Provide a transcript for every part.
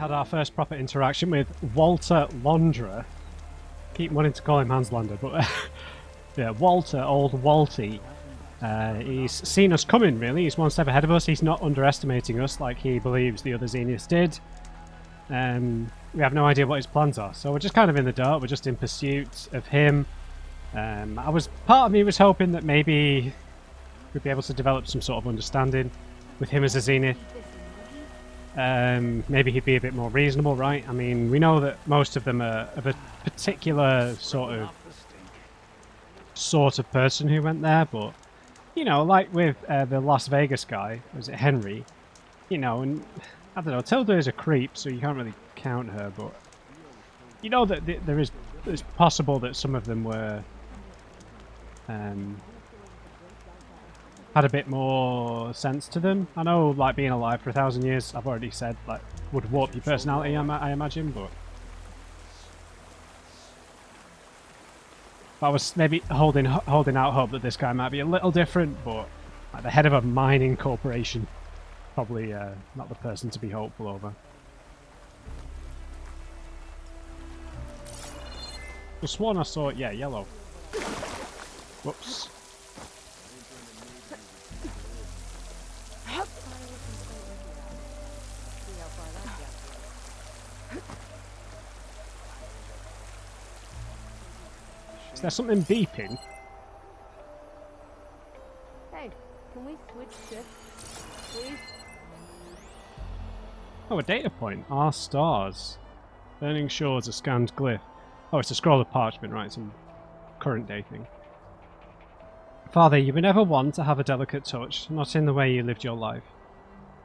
had our first proper interaction with Walter Laundrer. Keep wanting to call him Hanslander, but yeah, Walter, old Walty. He's seen us coming, really. He's one step ahead of us. He's not underestimating us like he believes the other Zeniths did. We have no idea what his plans are, so we're just kind of in the dark. We're just in pursuit of him. Part of me was hoping that maybe we'd be able to develop some sort of understanding with him as a Zenith. Maybe he'd be a bit more reasonable, right? I mean, we know that most of them are of a particular sort of person who went there, but you know, like with the Las Vegas guy, was it Henry? You know, and I don't know, Tilda is a creep, so you can't really count her, but you know that it's possible that some of them were had a bit more sense to them. I know, like, being alive for 1,000 years, I've already said, like, would warp your personality, I imagine, but I was maybe holding out hope that this guy might be a little different, but like the head of a mining corporation, probably not the person to be hopeful over. I sworn I saw it, yeah, yellow. Whoops. Is there something beeping? Hey, can we switch shifts, please? Oh, a data point. Our stars. Burning shores, a scanned glyph. Oh, it's a scroll of parchment, right? Some current day thing. Father, you were never one to have a delicate touch, not in the way you lived your life.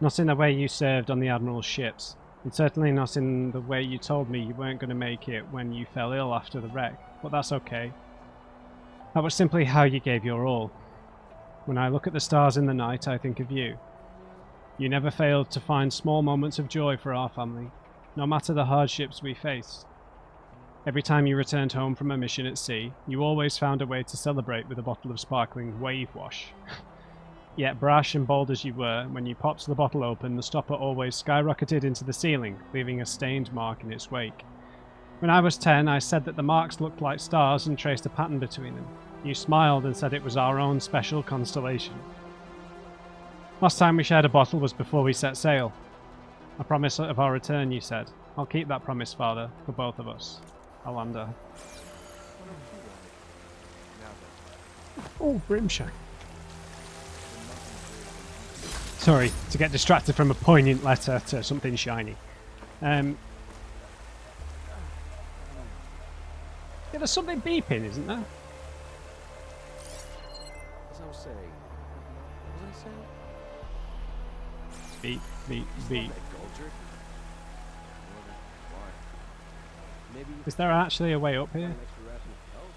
Not in the way you served on the Admiral's ships. And certainly not in the way you told me you weren't going to make it when you fell ill after the wreck. But that's okay. That was simply how you gave your all. When I look at the stars in the night, I think of you. You never failed to find small moments of joy for our family, no matter the hardships we faced. Every time you returned home from a mission at sea, you always found a way to celebrate with a bottle of sparkling wave wash. Yet brash and bold as you were, when you popped the bottle open, the stopper always skyrocketed into the ceiling, leaving a stained mark in its wake. When I was 10, I said that the marks looked like stars and traced a pattern between them. You smiled and said it was our own special constellation. Last time we shared a bottle was before we set sail. A promise of our return, you said. I'll keep that promise, Father, for both of us. Alander. Oh, Brimshine. Sorry, to get distracted from a poignant letter to something shiny. Yeah, there's something beeping, isn't there? As I was saying. What was I saying? Beep, beep, beep. Is there actually a way up here?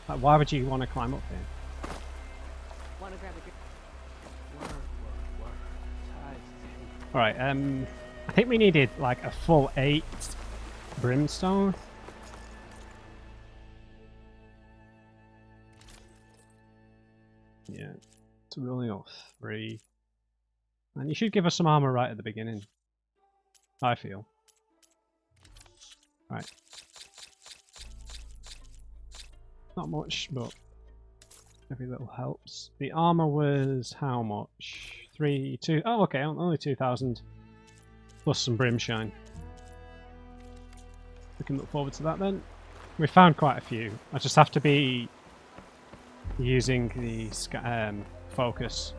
Like, why would you want to climb up here? Want to grab a drink? Alright, I think we needed like a full 8 brimstone. Yeah, it's really off 3. And you should give us some armor right at the beginning, I feel. Right. Not much, but every little helps. The armor was how much? 2. Oh, okay, only 2,000. Plus some brimshine. We can look forward to that then. We found quite a few. I just have to be using the focus.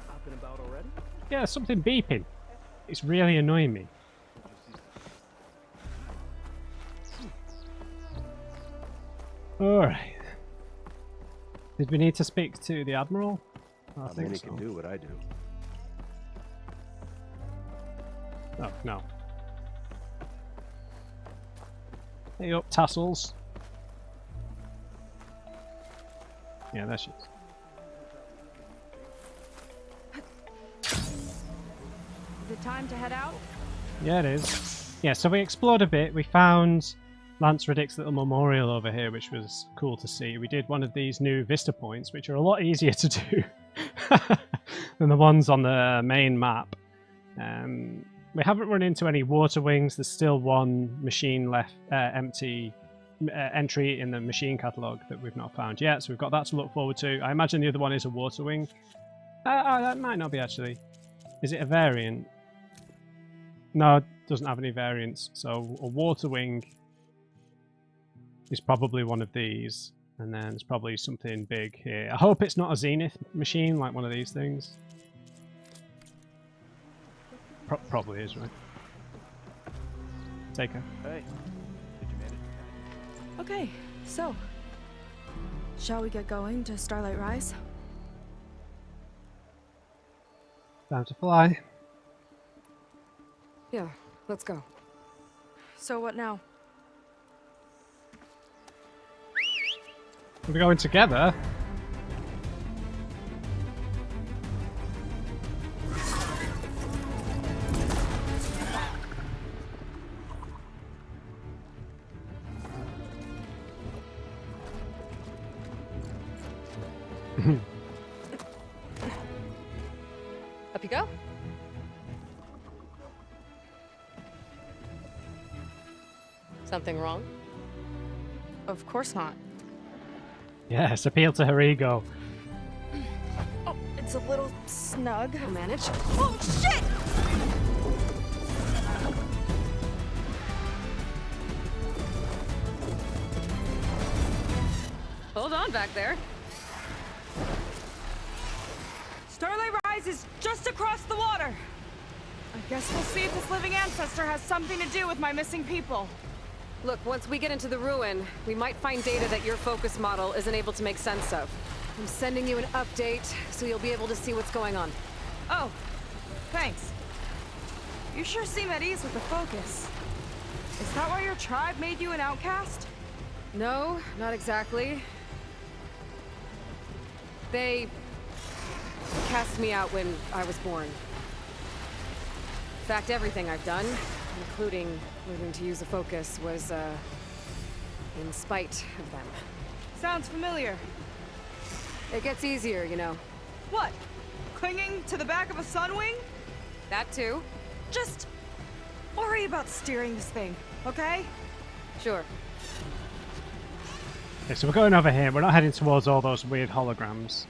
Hopping about already? Yeah, something beeping. It's really annoying me. Alright. Did we need to speak to the Admiral? I Not think many so. can do what I do. Oh, no. Hey up, tassels. Yeah, there she is. Is it time to head out? Yeah, it is. Yeah, so we explored a bit. We found Lance Riddick's little memorial over here, which was cool to see. We did one of these new vista points, which are a lot easier to do than the ones on the main map. We haven't run into any water wings. There's still one machine left, empty entry in the machine catalogue that we've not found yet, so we've got that to look forward to. I imagine the other one is a water wing. That might not be actually. Is it a variant? No, it doesn't have any variants. So a water wing is probably one of these, and then there's probably something big here. I hope it's not a Zenith machine like one of these things. Probably is, right? Take her. Hey, did you manage? Okay, so shall we get going to Starlight Rise? Time to fly. Yeah, let's go. So what now? We're going together. Up you go. Something wrong? Of course not. Yes, appeal to her ego. Oh, it's a little snug. I'll manage. Oh, shit! Hold on back there. Starlight Rise is just across the water. I guess we'll see if this living ancestor has something to do with my missing people. Look, once we get into the ruin, we might find data that your focus model isn't able to make sense of. I'm sending you an update, so you'll be able to see what's going on. Oh, thanks. You sure seem at ease with the focus. Is that why your tribe made you an outcast? No, not exactly. They cast me out when I was born. In fact, everything I've done, including learning to use a focus, was, in spite of them. Sounds familiar. It gets easier, you know. What? Clinging to the back of a sunwing? That too? Just worry about steering this thing, okay? Sure. Okay, so we're going over here. We're not heading towards all those weird holograms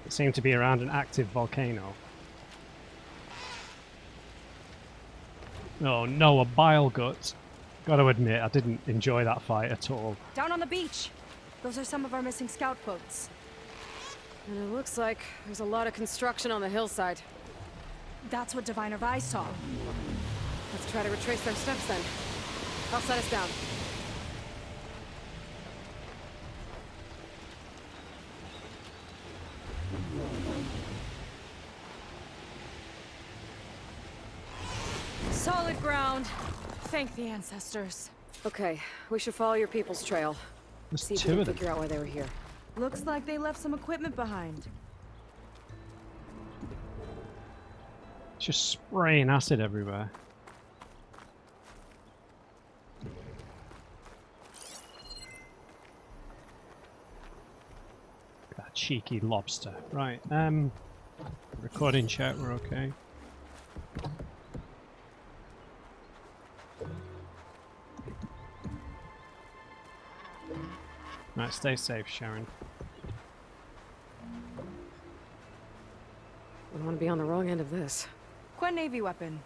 that seem to be around an active volcano. Oh no, a bile gut. Gotta admit, I didn't enjoy that fight at all. Down on the beach. Those are some of our missing scout boats. And it looks like there's a lot of construction on the hillside. That's what Diviner Vi saw. Let's try to retrace their steps then. I'll set us down. Solid ground. Thank the ancestors. Okay, we should follow your people's trail. There's See if we two can of them. figure out why they were here. Looks like they left some equipment behind. Just spraying acid everywhere. That cheeky lobster. Right, recording chat, we're okay. Right, stay safe, Sharon. I don't want to be on the wrong end of this. Quen Navy weapon.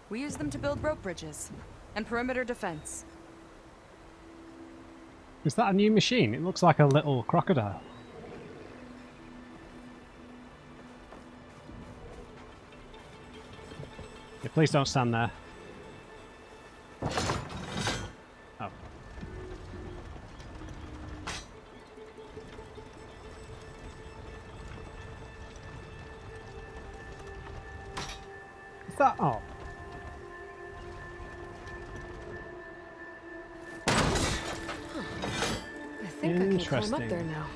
We use them to build rope bridges and perimeter defense. Is that a new machine? It looks like a little crocodile. Yeah, please don't stand there. Oh. Is that... Oh. I think I can climb Interesting. up there now.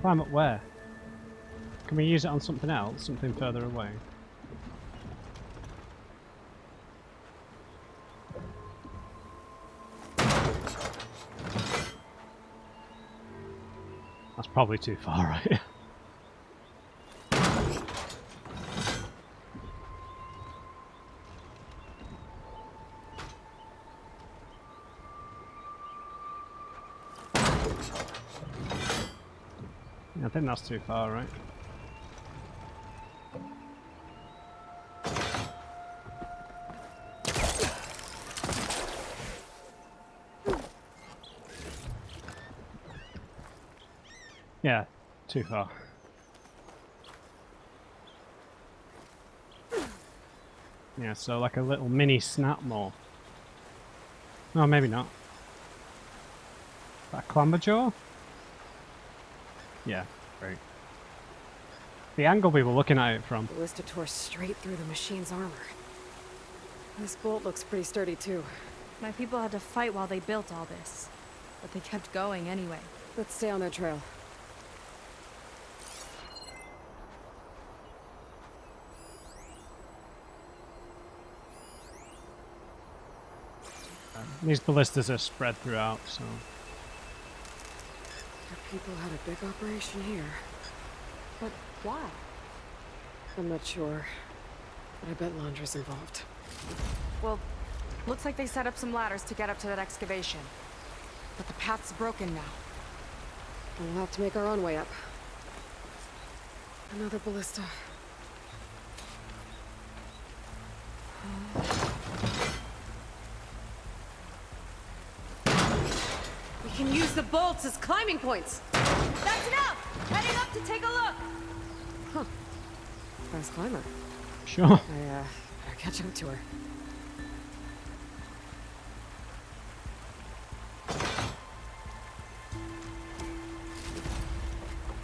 Climb up where? Can we use it on something else? Something further away? That's probably too far, right? I think that's too far, right? Yeah, too far. Yeah, so like a little mini snap more. No, maybe not. That clamberjaw? Yeah, great. The angle we were looking at it from. The ballista tore straight through the machine's armor. This bolt looks pretty sturdy too. My people had to fight while they built all this. But they kept going anyway. Let's stay on their trail. These ballistas are spread throughout, so... Our people had a big operation here. But why? I'm not sure, but I bet Laundra's involved. Well, looks like they set up some ladders to get up to that excavation. But the path's broken now. We'll have to make our own way up. Another ballista. We can use the bolts as climbing points! That's enough! Heading up to take a look! Huh. Fast climber. Sure. I, better catch up to her.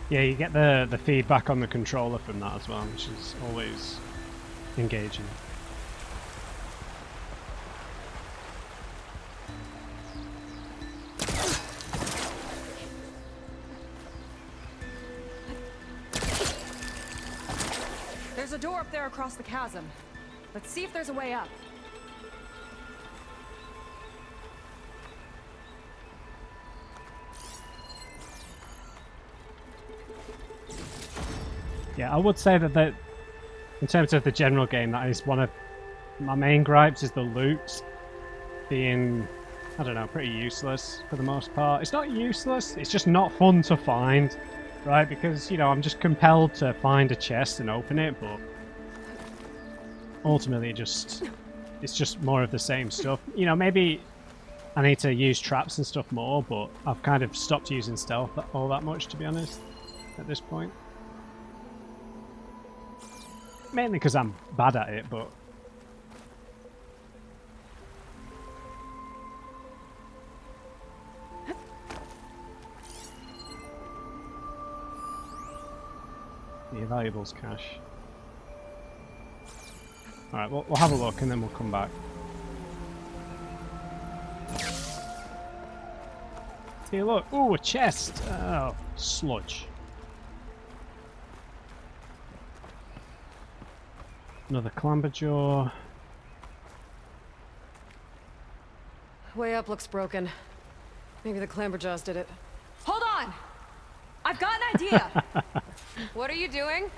Yeah, you get the feedback on the controller from that as well, which is always engaging. There's a door up there across the chasm. Let's see if there's a way up. Yeah, I would say that in terms of the general game, that is one of my main gripes, is the loot being, I don't know, pretty useless for the most part. It's not useless, it's just not fun to find, right? Because, you know, I'm just compelled to find a chest and open it, but ultimately it's just more of the same stuff. You know, maybe I need to use traps and stuff more, but I've kind of stopped using stealth all that much, to be honest, at this point. Mainly because I'm bad at it, but... The valuables cache. Alright, we'll have a look and then we'll come back. See, look! Ooh, a chest! Oh, sludge. Another clamberjaw. Way up looks broken. Maybe the clamberjaws did it. Hold on! I've got an idea! What are you doing?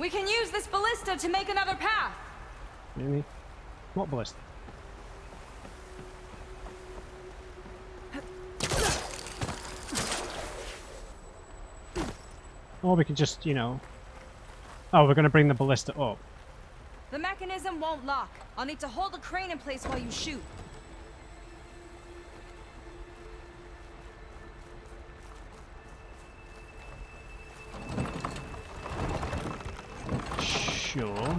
We can use this ballista to make another path! Really? What ballista? Or we could just, you know... Oh, we're going to bring the ballista up. The mechanism won't lock. I'll need to hold the crane in place while you shoot. Sure.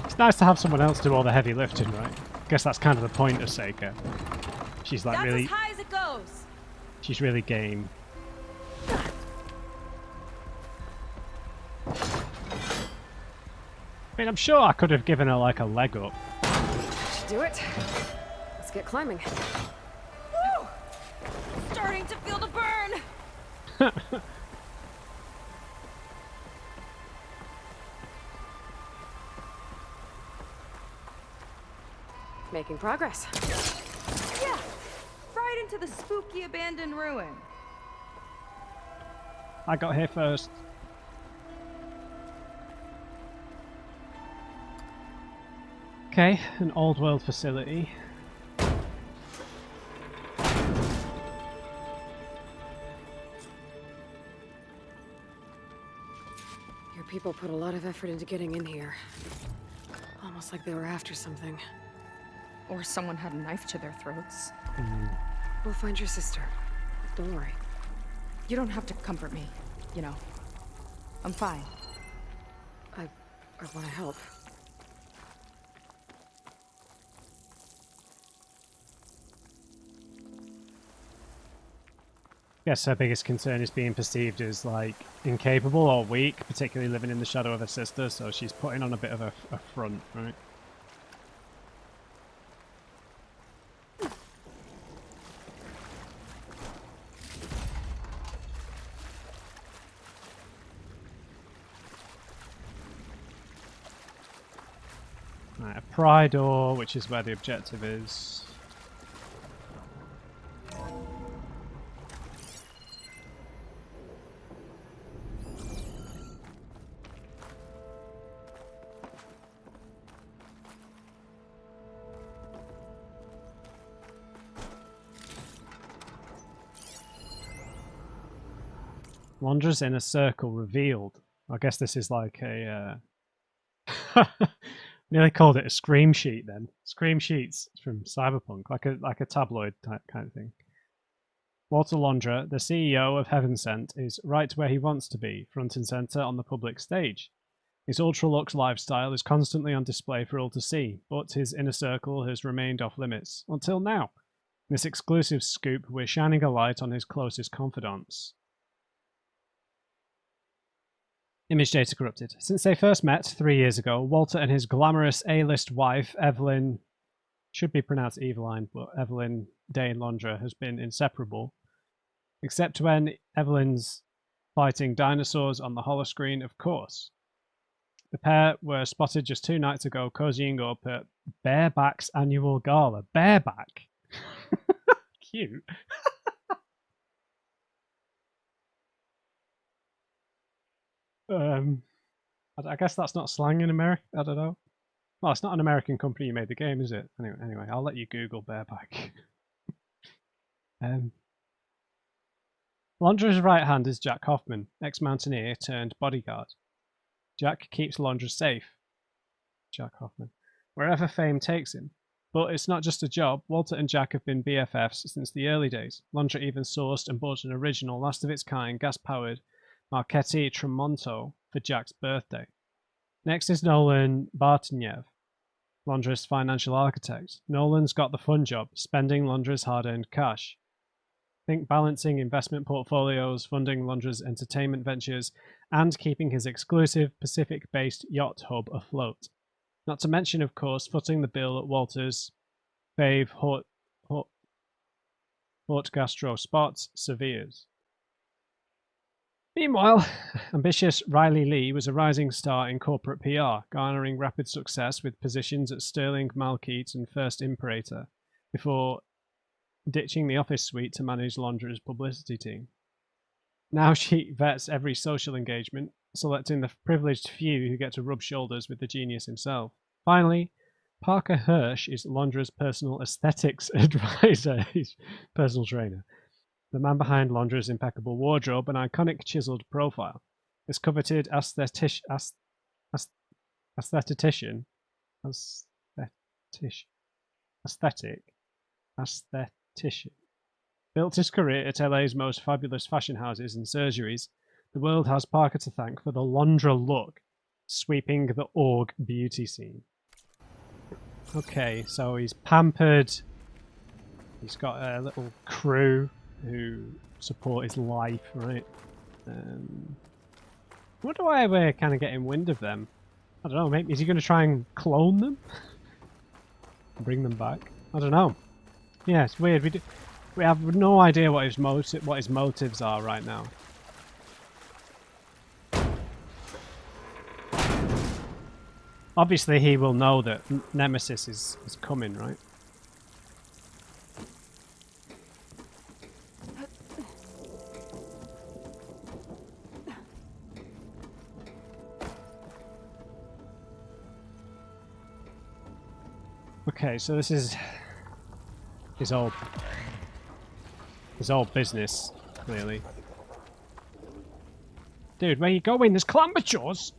It's nice to have someone else do all the heavy lifting, right? I guess that's kind of the point of Seika. She's like That's really... as high as it goes! She's really game. I mean, I'm sure I could have given her like a leg up. Should do it. Let's get climbing. Woo! Starting to feel the burn! Making progress. Yeah! Right into the spooky abandoned ruin. I got here first. Okay, an old world facility. Your people put a lot of effort into getting in here. Almost like they were after something. Or someone had a knife to their throats. We'll find your sister. Don't worry. You don't have to comfort me, you know. I'm fine. I want to help. Guess her biggest concern is being perceived as like incapable or weak, particularly living in the shadow of her sister, so she's putting on a bit of a front, right? Right, a pry door, which is where the objective is. Wanderers in a circle revealed. I guess this is like a... nearly called it a scream sheet then. Scream sheets from Cyberpunk, like a tabloid type kind of thing. Walter Londra, the CEO of HeavenCent, is right where he wants to be, front and centre on the public stage. His ultra-luxe lifestyle is constantly on display for all to see, but his inner circle has remained off limits, until now. In this exclusive scoop, we're shining a light on his closest confidants. Image data corrupted. Since they first met 3 years ago, Walter and his glamorous A-list wife, Evelyn, should be pronounced Eveline, but Evelyn Dane Londra has been inseparable. Except when Evelyn's fighting dinosaurs on the holoscreen, of course. The pair were spotted just 2 nights ago, cozying up at Bareback's annual gala. Bareback? Cute. I guess that's not slang in America. I don't know. Well, it's not an American company who made the game, is it? Anyway, I'll let you Google bareback. Londra's right hand is Jack Hoffman, ex-mountaineer turned bodyguard. Jack keeps Londra safe. Jack Hoffman. Wherever fame takes him. But it's not just a job. Walter and Jack have been BFFs since the early days. Londra even sourced and bought an original, last-of-its-kind, gas-powered Marchetti Tremonto for Jack's birthday. Next is Nolan Bartnev, Londra's financial architect. Nolan's got the fun job, spending Londra's hard-earned cash. Think balancing investment portfolios, funding Londra's entertainment ventures, and keeping his exclusive Pacific-based yacht hub afloat. Not to mention, of course, footing the bill at Walter's fave Hort Gastro spots, Sevilla's. Meanwhile, ambitious Riley Lee was a rising star in corporate PR, garnering rapid success with positions at Sterling, Malkeet and First Imperator, before ditching the office suite to manage Londra's publicity team. Now she vets every social engagement, selecting the privileged few who get to rub shoulders with the genius himself. Finally, Parker Hirsch is Londra's personal aesthetics advisor, his personal trainer. The man behind Londra's impeccable wardrobe and iconic chiseled profile. This coveted aesthetic built his career at LA's most fabulous fashion houses and surgeries. The world has Parker to thank for the Londra look, sweeping the org beauty scene. Okay, so he's pampered. He's got a little crew who support his life, right? Wonder why we're kind of getting wind of them. I don't know, maybe is he going to try and clone them? Bring them back? I don't know. Yeah, it's weird. We have no idea what his motives are right now. Obviously, he will know that Nemesis is coming, right? Okay, so this is his old business, clearly. Dude, where you going? There's clamberjaws!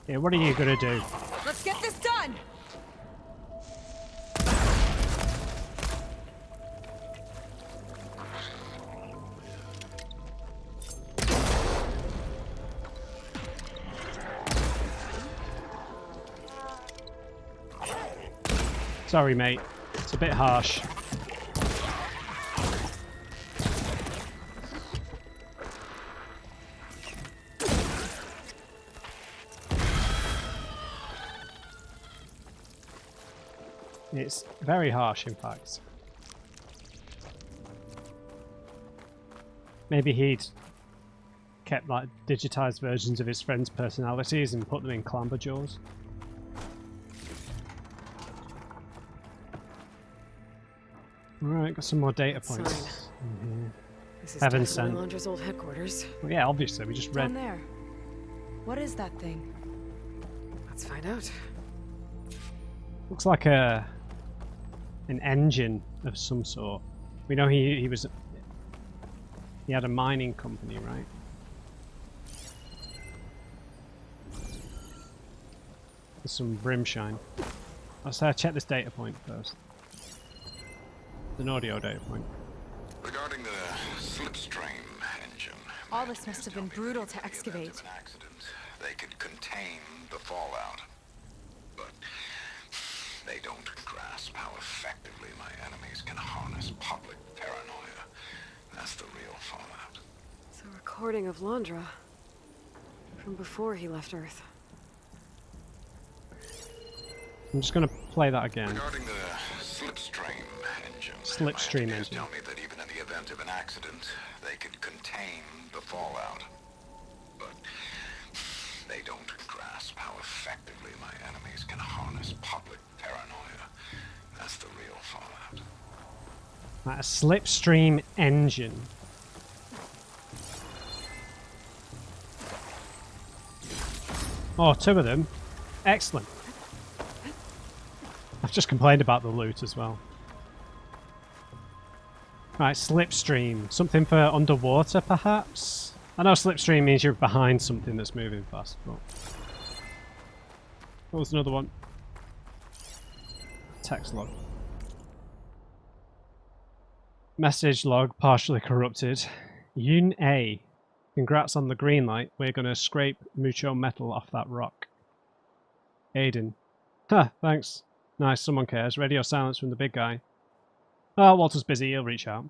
Yeah, what are you gonna do? Let's get this done! Sorry, mate. It's a bit harsh. It's very harsh, in fact. Maybe he'd kept like digitized versions of his friends' personalities and put them in clamberjaws. Alright, got some more data points. This is HeavenCent. definitely Londra's old headquarters. Well, yeah, obviously, we just Down read. there. What is that thing? Let's find out. Looks like an engine of some sort. We know he had a mining company, right? There's some brimshine. Let's check this data point first. It's an audio data point. Regarding the slipstream engine, All this must have been brutal to in the event excavate. of an accident, they could contain the fallout, but they don't grasp how effectively my enemies can harness public paranoia. That's the real fallout. It's a recording of Londra from before he left Earth. I'm just going to play that again. Regarding the slipstream engine, Slipstream my engineers engine. tell me that even in the event of an accident, they could contain the fallout, but they don't grasp how effectively my enemies can harness public paranoia. That's the real fallout. Like a slipstream engine. Oh, two of them. Excellent. I've just complained about the loot as well. Right, slipstream. Something for underwater, perhaps? I know slipstream means you're behind something that's moving fast, but... What was another one? Text log. Message log partially corrupted. Yun A. Congrats on the green light. We're gonna scrape mucho metal off that rock. Aiden. Huh, thanks. Nice, someone cares. Radio silence from the big guy. Oh, Walter's busy. He'll reach out.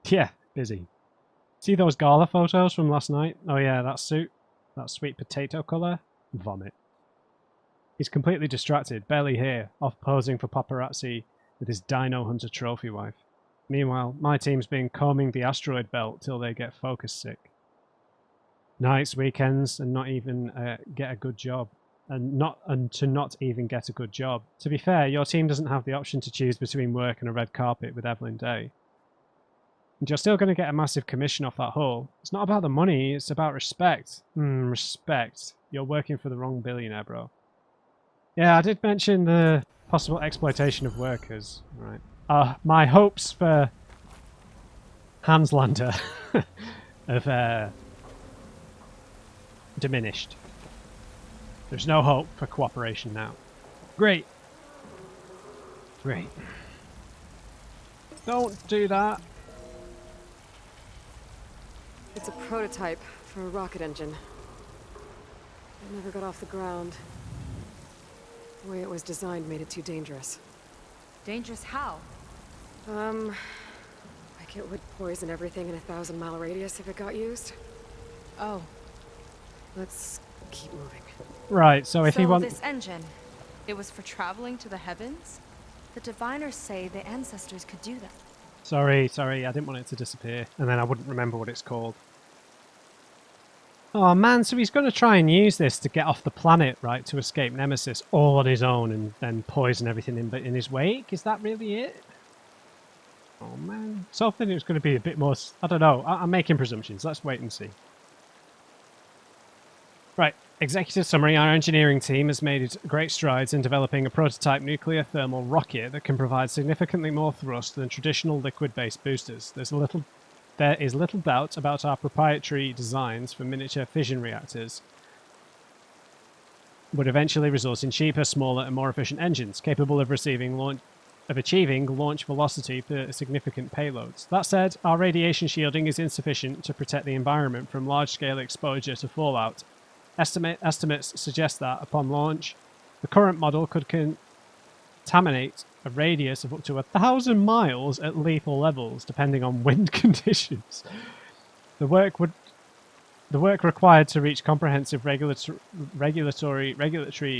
Yeah, busy. See those gala photos from last night? Oh yeah, that suit. That sweet potato colour. Vomit. He's completely distracted, barely here, off posing for paparazzi with his Dino Hunter trophy wife. Meanwhile, my team's been combing the asteroid belt till they get focus sick. Nights, weekends, and not even get a good job. And to not even get a good job. To be fair, your team doesn't have the option to choose between work and a red carpet with Evelyn Day. And you're still going to get a massive commission off that haul. It's not about the money, it's about respect. Respect. You're working for the wrong billionaire, bro. Yeah, I did mention the possible exploitation of workers, right? My hopes for Hanslander have diminished. There's no hope for cooperation now. Great. Great. Don't do that. It's a prototype for a rocket engine. It never got off the ground. The way it was designed made it too dangerous. Dangerous how? Like it would poison everything in a 1,000-mile radius if it got used. Oh. Let's keep moving. Right, so if he wants... this engine, it was for traveling to the heavens? The diviners say the ancestors could do that. Sorry, I didn't want it to disappear. And then I wouldn't remember what it's called. Oh man, so he's going to try and use this to get off the planet, right? To escape Nemesis all on his own and then poison everything in his wake? Is that really it? Oh man. So I think it was going to be a bit more... I don't know. I'm making presumptions. Let's wait and see. Right. Executive summary. Our engineering team has made great strides in developing a prototype nuclear thermal rocket that can provide significantly more thrust than traditional liquid-based boosters. There is little doubt about our proprietary designs for miniature fission reactors would eventually result in cheaper, smaller, and more efficient engines capable of achieving launch velocity for significant payloads. That said, our radiation shielding is insufficient to protect the environment from large-scale exposure to fallout. Estimates suggest that, upon launch, the current model could contaminate a radius of up to 1,000 miles at lethal levels, depending on wind conditions. The work required to reach comprehensive regulatory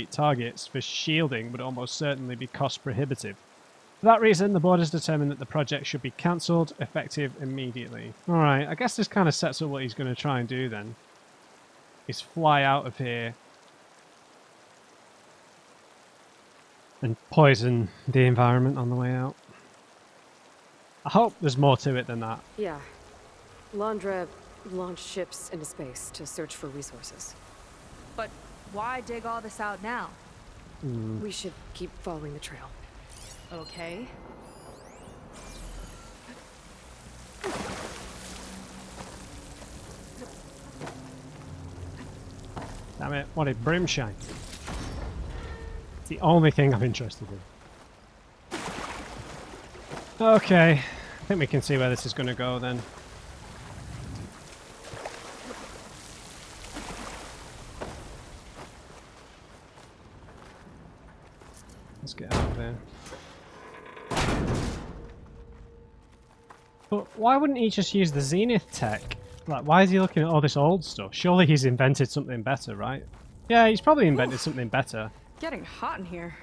targets for shielding would almost certainly be cost prohibitive. For that reason, the board has determined that the project should be cancelled, effective immediately. Alright, I guess this kind of sets up what he's going to try and do then. Is fly out of here and poison the environment on the way out. I hope there's more to it than that. Yeah. Landra launched ships into space to search for resources. But why dig all this out now? We should keep following the trail. Okay. Damn it, what a brimshine. It's the only thing I'm interested in. Okay, I think we can see where this is going to go then. Let's get out of there. But why wouldn't he just use the Zenith tech? Like, why is he looking at all this old stuff? Surely he's invented something better, right? Yeah, he's probably invented something better. Getting hot in here.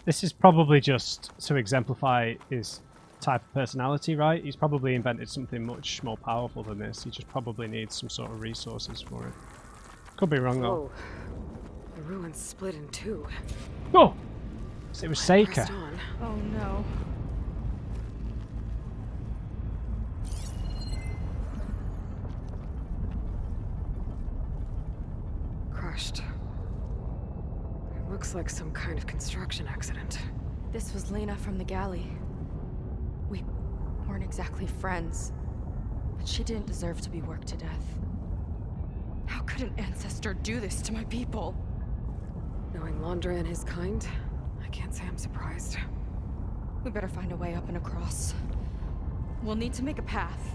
This is probably just to exemplify his type of personality, right? He's probably invented something much more powerful than this. He just probably needs some sort of resources for it. Could be wrong, though. Whoa. The ruins split in two. Oh! It was Seika. Pressed on. Oh no. Crushed. It looks like some kind of construction accident. This was Lena from the galley. We weren't exactly friends, but she didn't deserve to be worked to death. How could an ancestor do this to my people? Knowing Landra and his kind, I can't say I'm surprised. We better find a way up and across. We'll need to make a path.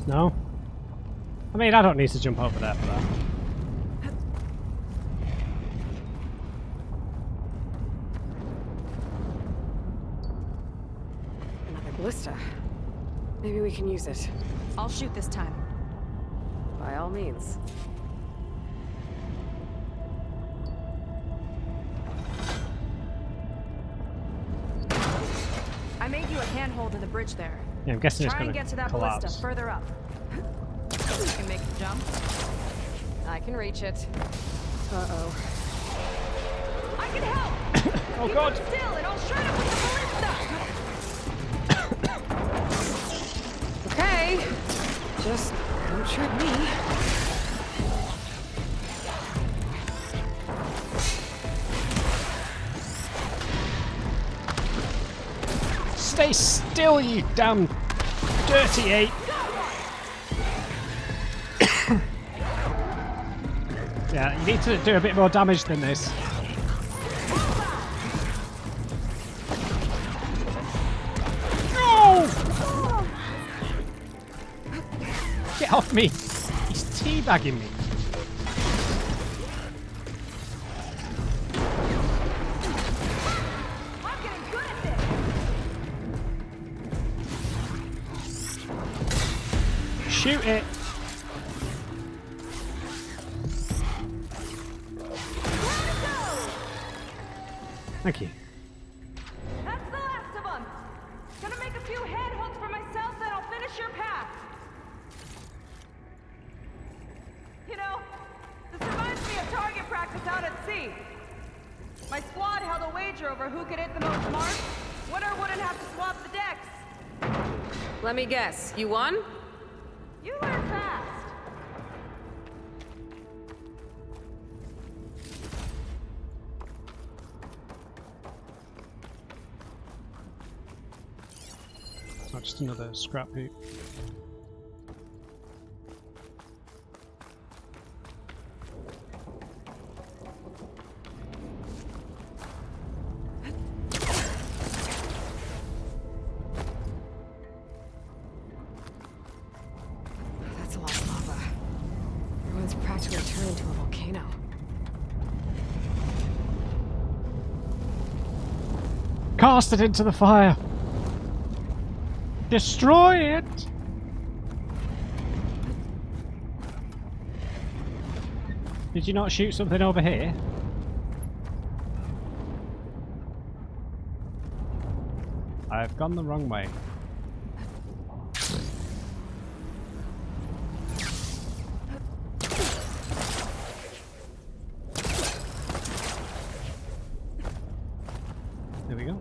No? I mean, I don't need to jump over there for that. Another ballista. Maybe we can use it. I'll shoot this time. By all means. I made you a handhold in the bridge there. Yeah, I'm guessing it's Try going and get to that collapse. ballista further up. You can make the jump. I can reach it. Uh-oh. I can help! Oh Keep god! it still and I'll shred it with the ballista! Okay. Just don't shred me. Stay still, you damn dirty ape! Yeah, you need to do a bit more damage than this. No! Get off me! He's teabagging me. I'm getting good at this! Shoot it! Thank you. That's the last of them. Gonna make a few handholds for myself, then I'll finish your path. You know, this reminds me of target practice out at sea. My squad held a wager over who could hit the most marks. Winner wouldn't have to swap the decks. Let me guess, you won? You learn fast. Oh, just another scrap heap. That's a lot of lava. Everyone's practically turned into a volcano. Cast it into the fire! Destroy it! Did you not shoot something over here? I've gone the wrong way. There we go.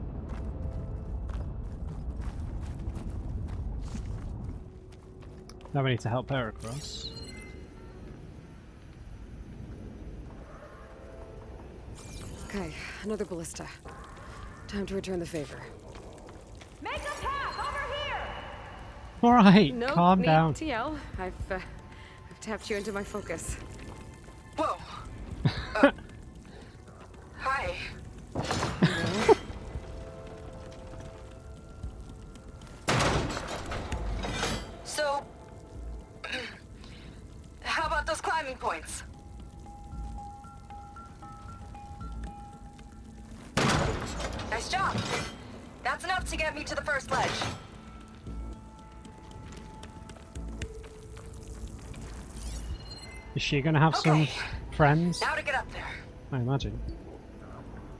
Now we need to help her across. Okay, another ballista. Time to return the favor. Make a path over here! Alright, No calm need down. to yell. I've tapped you into my focus. Whoa. Hi. So, how about those climbing points? Nice job. That's enough to get me to the first ledge. Is she gonna have some Okay. friends? Now to get up there. I imagine.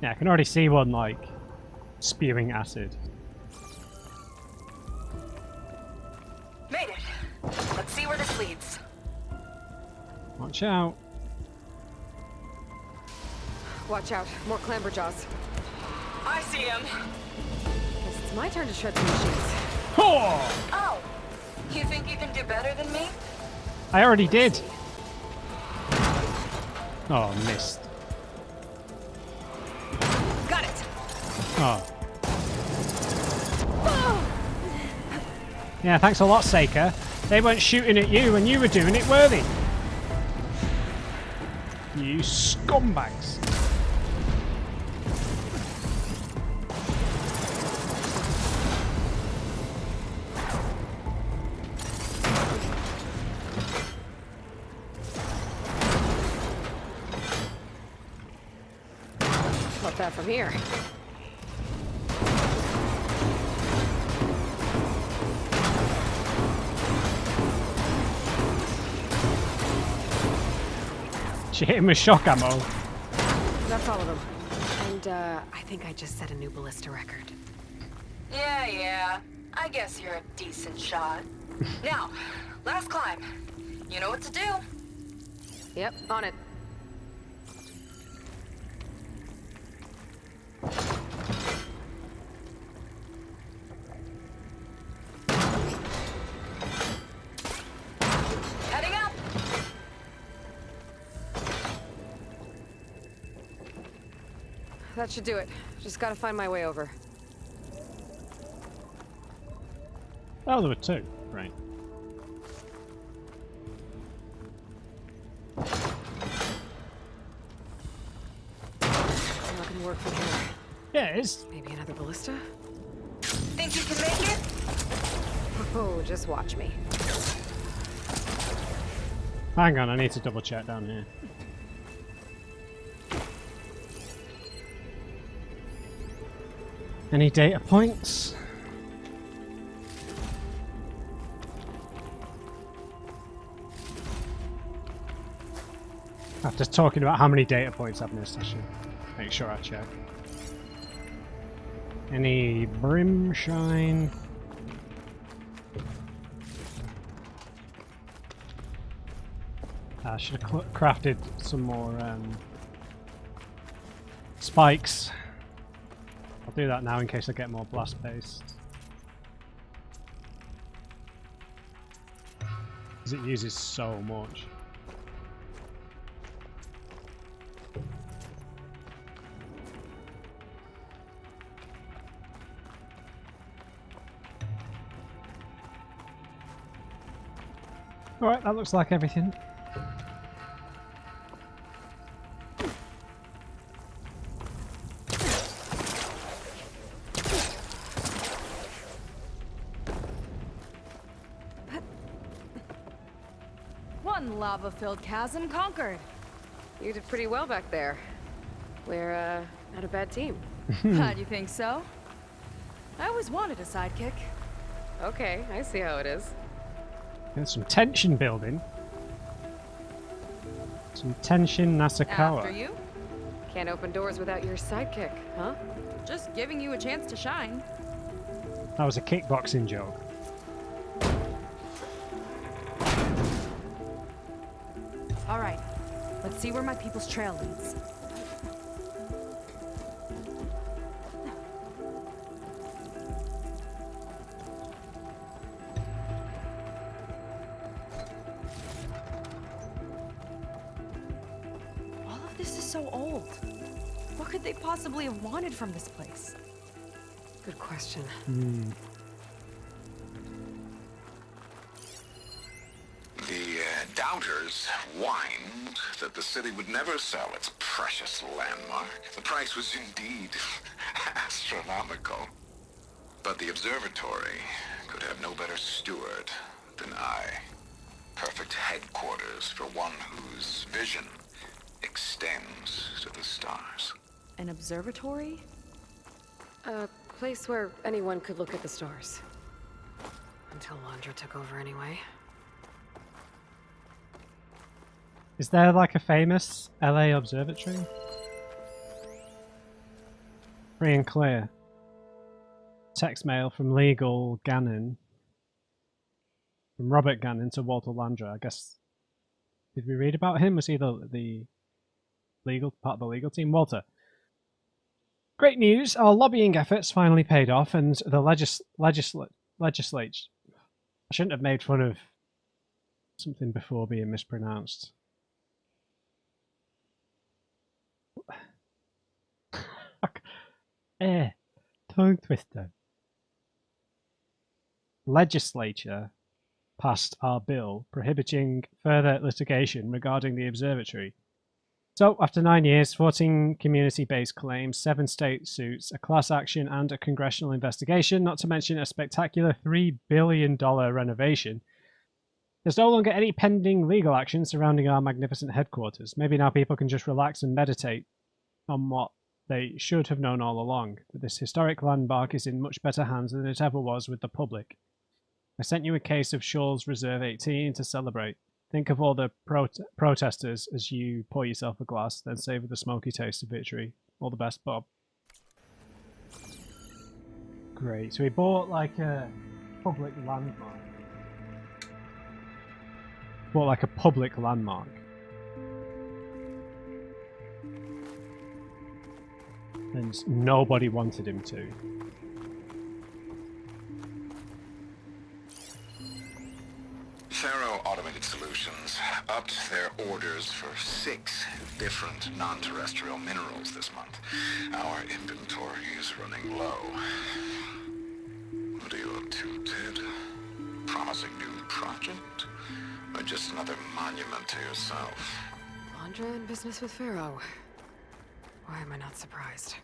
Yeah, I can already see one, like, spewing acid. Made it. Let's see where this leads. Watch out. Watch out, more clamberjaws. I see him. Guess it's my turn to shred some machines. Oh! Oh, you think you can do better than me? I already did. Oh, missed. Got it! Oh. Yeah, thanks a lot, Seika. They weren't shooting at you when you were doing it, were they? You scumbags. About that from here. She hit him with shock ammo. That's all of them. And, I think I just set a new ballista record. Yeah. I guess you're a decent shot. Now, last climb. You know what to do. Yep, on it. Heading up. That should do it. Just gotta find my way over. Oh, there were two. Right. Not gonna work from here. Yeah, it is. Maybe another ballista? Think you can make it? Oh, just watch me. Hang on, I need to double check down here. Any data points? After talking about how many data points I've missed, I should make sure I check. Any brimshine? I should have crafted some more spikes. I'll do that now in case I get more blast paste. Because it uses so much. Alright, that looks like everything. One lava-filled chasm conquered. You did pretty well back there. We're, not a bad team. Glad you think so. I always wanted a sidekick. Okay, I see how it is. There's some tension building. Some tension After Nasakawa. you, Can't open doors without your sidekick, huh? just giving you a chance to shine. That was a kickboxing joke. All right, let's see where my people's trail leads. All of this is so old. What could they possibly have wanted from this place? Good question. The doubters whined that the city would never sell its precious landmark. The price was indeed astronomical. But the observatory could have no better steward than I. Perfect headquarters for one whose vision extends to the stars. An observatory? A place where anyone could look at the stars. Until Landra took over anyway. Is there like a famous LA observatory? Free and clear. Text mail from Legal Gannon. From Robert Gannon to Walter Landra. I guess. Did we read about him? Was he the legal part of the legal team? Walter. Great news! Our lobbying efforts finally paid off, and the legislature. I shouldn't have made fun of something before being mispronounced. Tongue twister. Legislature passed our bill prohibiting further litigation regarding the observatory. So, after 9 years, 14 community-based claims, 7 state suits, a class action and a congressional investigation, not to mention a spectacular $3 billion renovation, there's no longer any pending legal action surrounding our magnificent headquarters. Maybe now people can just relax and meditate on what they should have known all along, that this historic landmark is in much better hands than it ever was with the public. I sent you a case of Shaw's Reserve 18 to celebrate. Think of all the protesters as you pour yourself a glass, then savor the smoky taste of victory. All the best, Bob. Great. So we bought like a public landmark. Bought like a public landmark. And nobody wanted him to. Faro Automated Solutions upped their orders for 6 different non-terrestrial minerals this month. Our inventory is running low. What are you up to, Ted? Promising new project? Or just another monument to yourself? Landra in business with Pharaoh. Why am I not surprised?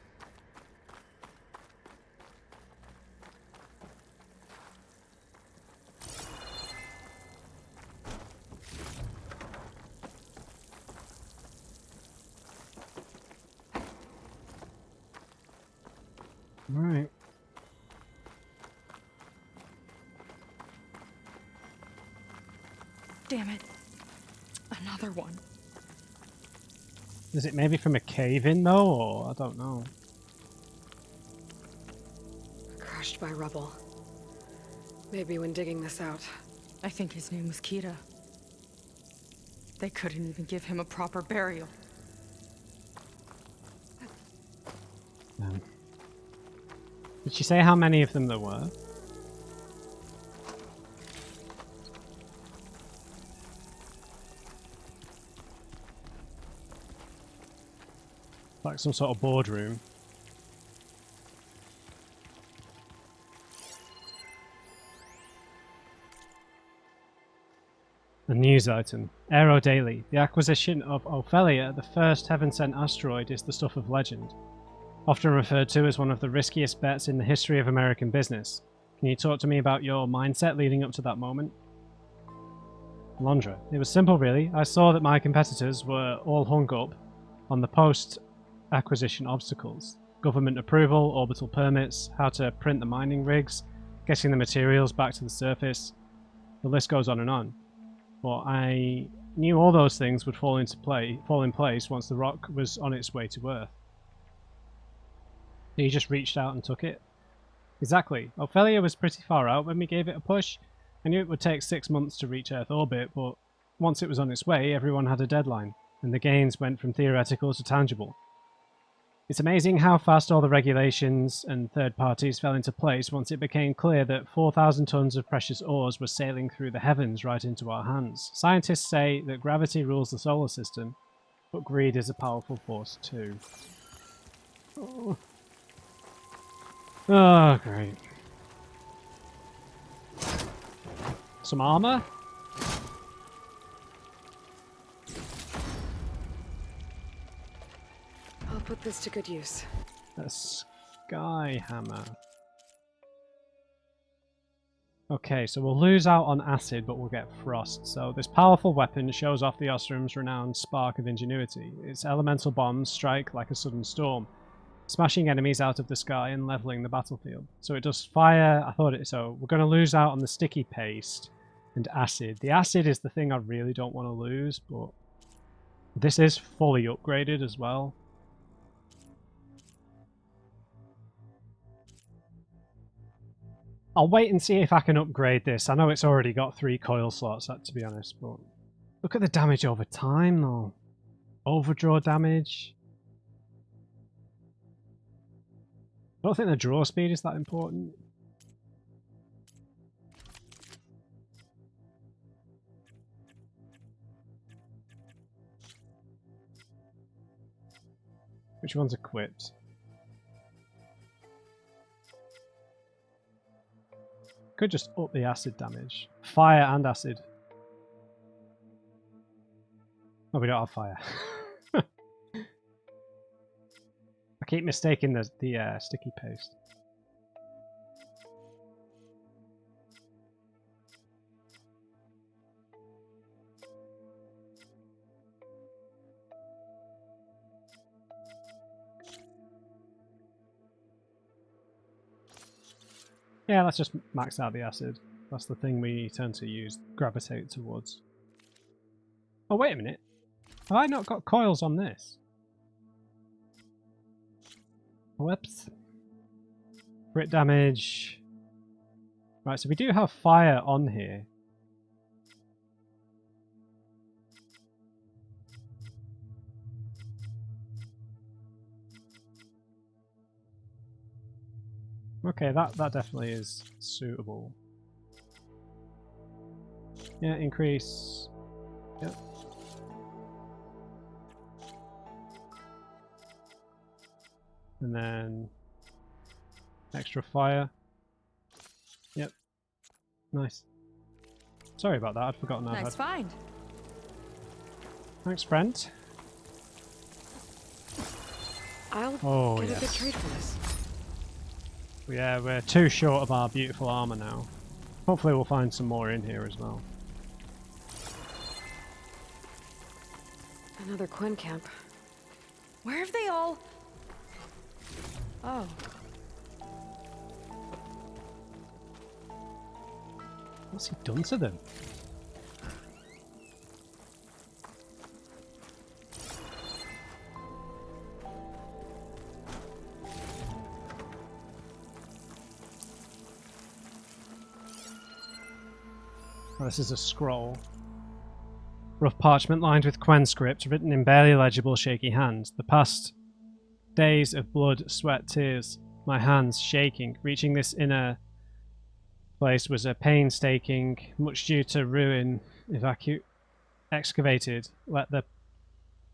Right. Damn it. Another one. Is it maybe from a cave in though, or I don't know. crushed by rubble. Maybe when digging this out. I think his name was Kira. They couldn't even give him a proper burial. Did she say how many of them there were? Like some sort of boardroom. A news item. Aero Daily. The acquisition of Ophelia, the first HeavenCent asteroid, is the stuff of legend. Often referred to as one of the riskiest bets in the history of American business. Can you talk to me about your mindset leading up to that moment? Londra. It was simple, really. I saw that my competitors were all hung up on the post-acquisition obstacles. Government approval, orbital permits, how to print the mining rigs, getting the materials back to the surface. The list goes on and on. But I knew all those things would fall in place once the rock was on its way to Earth. He just reached out and took it. Exactly. Ophelia was pretty far out when we gave it a push. I knew it would take 6 months to reach Earth orbit, but once it was on its way, everyone had a deadline, and the gains went from theoretical to tangible. It's amazing how fast all the regulations and third parties fell into place once it became clear that 4,000 tons of precious ores were sailing through the heavens right into our hands. Scientists say that gravity rules the solar system, but greed is a powerful force too. Oh, great. Some armor? I'll put this to good use. A sky hammer. Okay, so we'll lose out on acid, but we'll get frost. So this powerful weapon shows off the Ostrom's renowned spark of ingenuity. Its elemental bombs strike like a sudden storm, smashing enemies out of the sky and leveling the battlefield. So it does fire. So we're going to lose out on the sticky paste and acid. The acid is the thing I really don't want to lose, but this is fully upgraded as well. I'll wait and see if I can upgrade this. I know it's already got 3 coil slots, to be honest, but look at the damage over time though. Overdraw damage. I don't think the draw speed is that important. Which one's equipped? Could just up the acid damage. Fire and acid. Oh, we don't have fire. I keep mistaking the sticky paste. Yeah, let's just max out the acid. That's the thing we tend to gravitate towards. Oh, wait a minute. Have I not got coils on this? Whoops. Crit damage. Right, so we do have fire on here. Okay, that definitely is suitable. Yeah, increase. Yep. And then extra fire. Yep. Nice. Sorry about that, I'd forgotten I had. Nice find. Thanks, friend. I'll get a good trade for this. Yeah, we're too short of our beautiful armor now. Hopefully we'll find some more in here as well. Another Quinn camp. Where have they all... Oh. What's he done to them? this is a scroll. Rough parchment lined with Quen script, written in barely legible, shaky hands. The past days of blood, sweat, tears. My hands shaking. Reaching this inner place was a painstaking, much due to ruin, excavated. Let the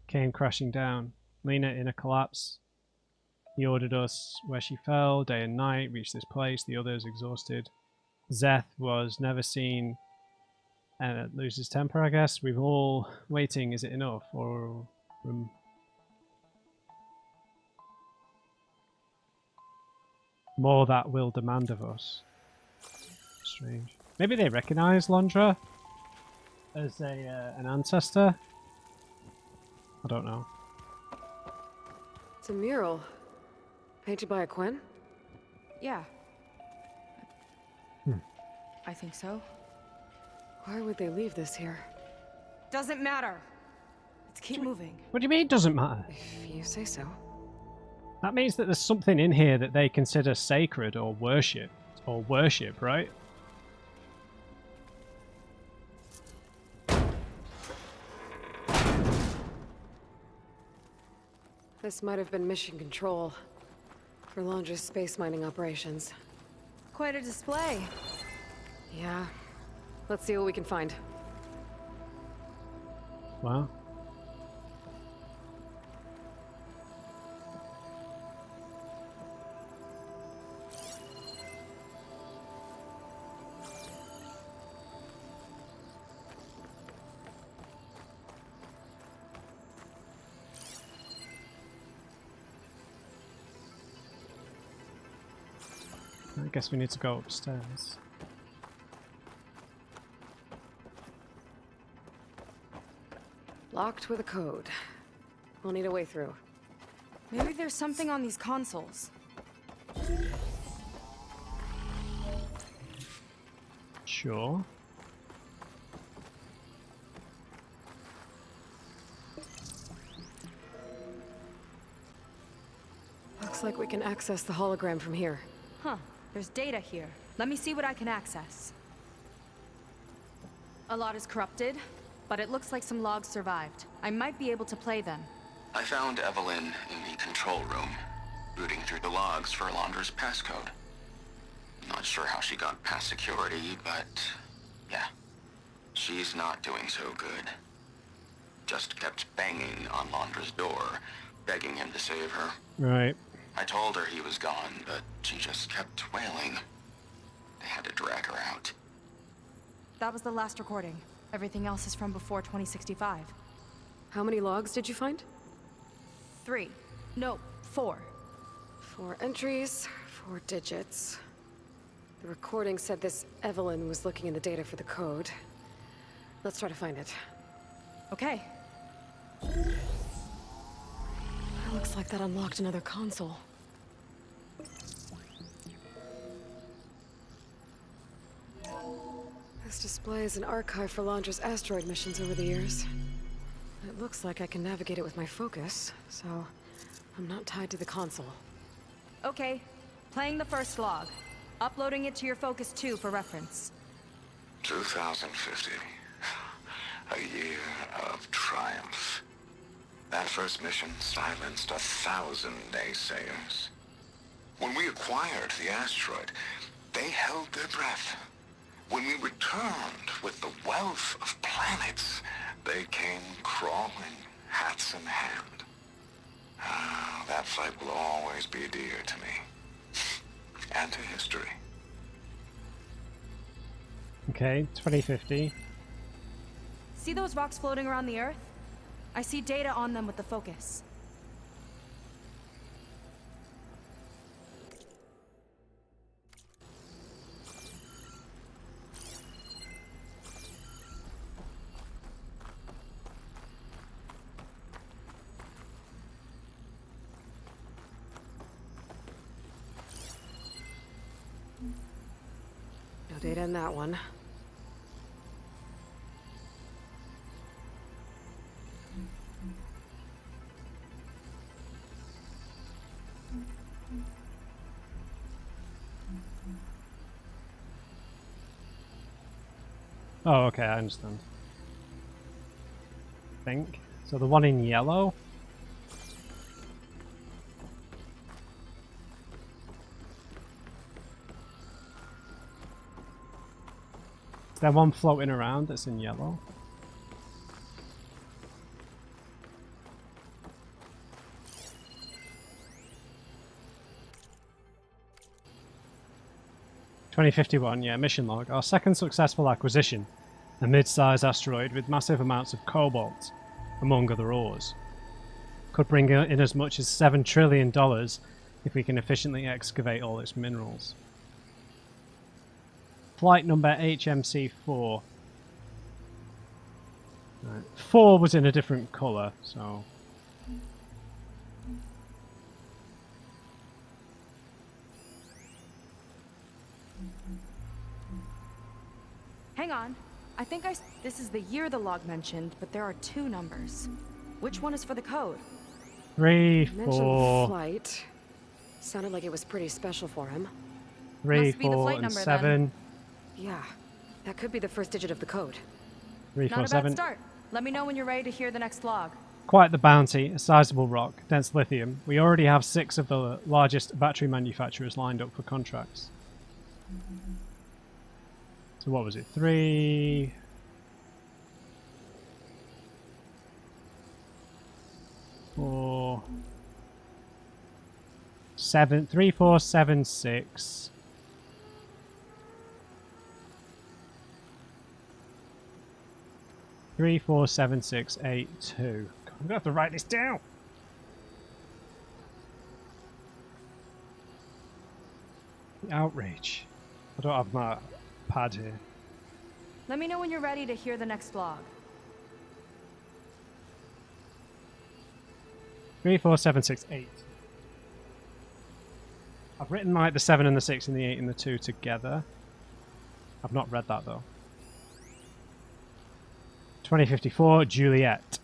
came crashing down. Lena in a collapse. He ordered us where she fell, day and night. Reached this place. The others exhausted. Zeth was never seen. And loses temper, I guess. We've all waiting. Is it enough, or more that will demand of us? Strange. Maybe they recognize Londra as an ancestor. I don't know. It's a mural. Painted by a Quen? Yeah. I think so. Why would they leave this here? Doesn't matter. Let's keep moving. What do you mean it doesn't matter? If you say so. That means that there's something in here that they consider sacred or worship, right? This might have been mission control for Londra's space mining operations. Quite a display. Yeah. Let's see what we can find. Wow. I guess we need to go upstairs. Locked with a code. We'll need a way through. Maybe there's something on these consoles. Sure. Looks like we can access the hologram from here. Huh. There's data here. Let me see what I can access. A lot is corrupted, but it looks like some logs survived. I might be able to play them. I found Evelyn in the control room, rooting through the logs for Londra's passcode. Not sure how she got past security, but yeah, she's not doing so good. Just kept banging on Londra's door, begging him to save her. Right. I told her he was gone, but she just kept wailing. They had to drag her out. That was the last recording. Everything else is from before 2065. How many logs did you find? 3. No, 4. 4 entries, 4 digits. The recording said this Evelyn was looking in the data for the code. Let's try to find it. Okay. It looks like that unlocked another console. This display is an archive for Londra's asteroid missions over the years. It looks like I can navigate it with my focus, so I'm not tied to the console. Okay. Playing the first log. Uploading it to your Focus 2 for reference. 2050. A year of triumph. That first mission silenced 1,000 naysayers. When we acquired the asteroid, they held their breath. When we returned with the wealth of planets, they came crawling, hats in hand. That fight will always be dear to me. And to history. Okay, 2050. See those rocks floating around the Earth? I see data on them with the Focus. No data in that one. Oh, okay, I understand. Think. So the one in yellow. Is there one floating around that's in yellow? $2051, yeah, mission log. Our second successful acquisition. A mid-sized asteroid with massive amounts of cobalt, among other ores. Could bring in as much as $7 trillion if we can efficiently excavate all its minerals. Flight number HMC4. Right. 4 was in a different colour, so... Hang on. I think this is the year the log mentioned, but there are 2 numbers. Which one is for the code? 3, Mentioned 4, Blight. Sounded like it was pretty special for him. 3, Must be the 4, flight and number, 7. Yeah, that could be the first digit of the code. 3, 4, Not a 7. bad start. Let me know when you're ready to hear the next log. Quite the bounty, a sizable rock, dense lithium. We already have 6 of the largest battery manufacturers lined up for contracts. So what was it? 3... 4... 7... 3, 4, 7, 6... 3, 4, 7, 6, 8, 2. God, I'm gonna have to write this down. The outrage. I don't have my pad here. Let me know when you're ready to hear the next log. 3, 4, 7, 6, 8. I've written like the 7 and the 6 and the 8 and the 2 together. I've not read that though. 2054, Juliet.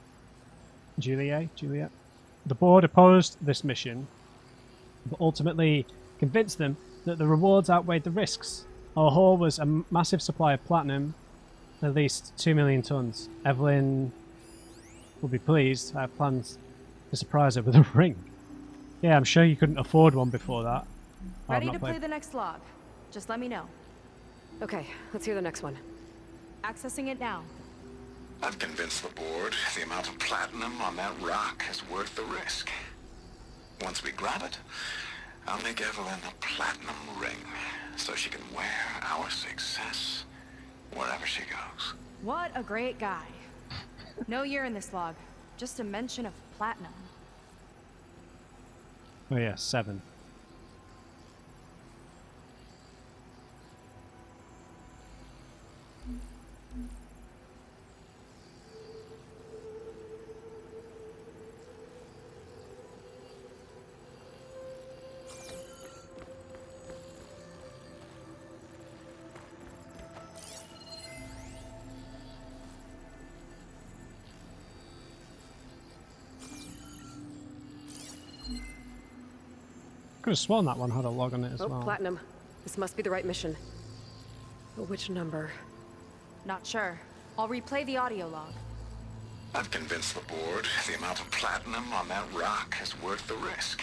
Juliet. The board opposed this mission, but ultimately convinced them that the rewards outweighed the risks. Our haul was a massive supply of platinum, at least 2 million tons. Evelyn will be pleased. I have plans to surprise her with a ring. Yeah, I'm sure you couldn't afford one before that. Ready to play the next log. Just let me know. Okay, let's hear the next one. Accessing it now. I've convinced the board the amount of platinum on that rock is worth the risk. Once we grab it, I'll make Evelyn a platinum ring so she can wear our success wherever she goes. What a great guy. No year in this log. Just a mention of platinum. Oh yeah, 7. Could have sworn that one had a log on it as well. Platinum. This must be the right mission. But which number? Not sure. I'll replay the audio log. I've convinced the board the amount of platinum on that rock is worth the risk.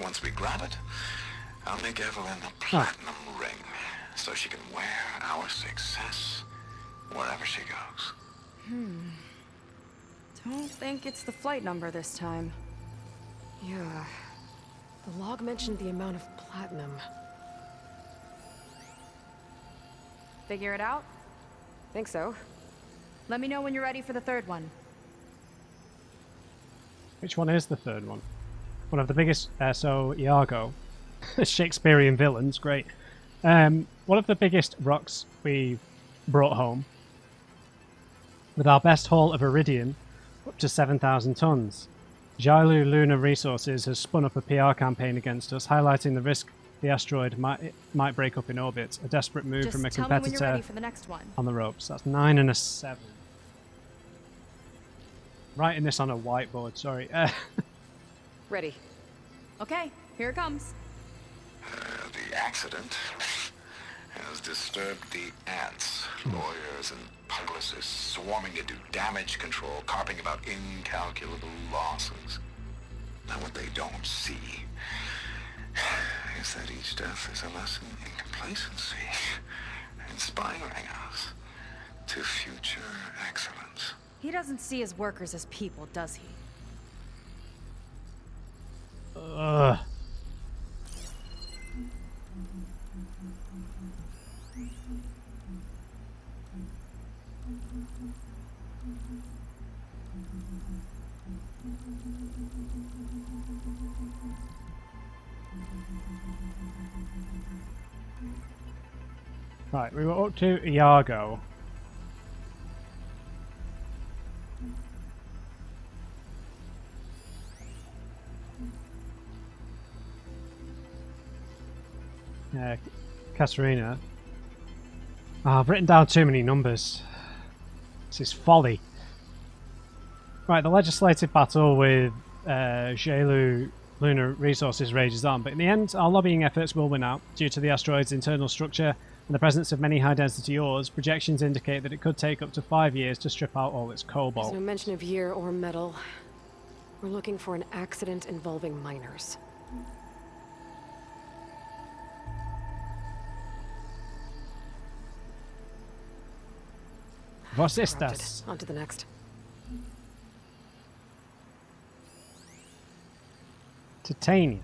Once we grab it, I'll make Evelyn a platinum ring so she can wear our success wherever she goes. Don't think it's the flight number this time. Yeah. The log mentioned the amount of platinum. Figure it out? Think so. Let me know when you're ready for the third one. Which one is the third one? One of the biggest, so Iago, Shakespearean villains, great. One of the biggest rocks we brought home, with our best haul of iridium, up to 7,000 tons. Jailu Lunar Resources has spun up a PR campaign against us, highlighting the risk the asteroid might break up in orbit. A desperate move Just from a tell me when you're competitor ready for the next one. on the ropes. That's 9 and a 7. Writing this on a whiteboard, sorry. Ready. Okay, here it comes. The accident is disturbed the ants, lawyers and publicists swarming to do damage control, carping about incalculable losses. Now what they don't see is that each death is a lesson in complacency, inspiring us to future excellence. He doesn't see his workers as people, does he? Ugh. Right, we were up to Iago. Katarina. Oh, I've written down too many numbers. This is folly. Right, the legislative battle with Jelu lunar resources rages on, but in the end, our lobbying efforts will win out due to the asteroid's internal structure and the presence of many high-density ores. Projections indicate that it could take up to 5 years to strip out all its cobalt. There's no mention of year or metal. We're looking for an accident involving miners. Vos Corrupted. estas? On to the next. Titania.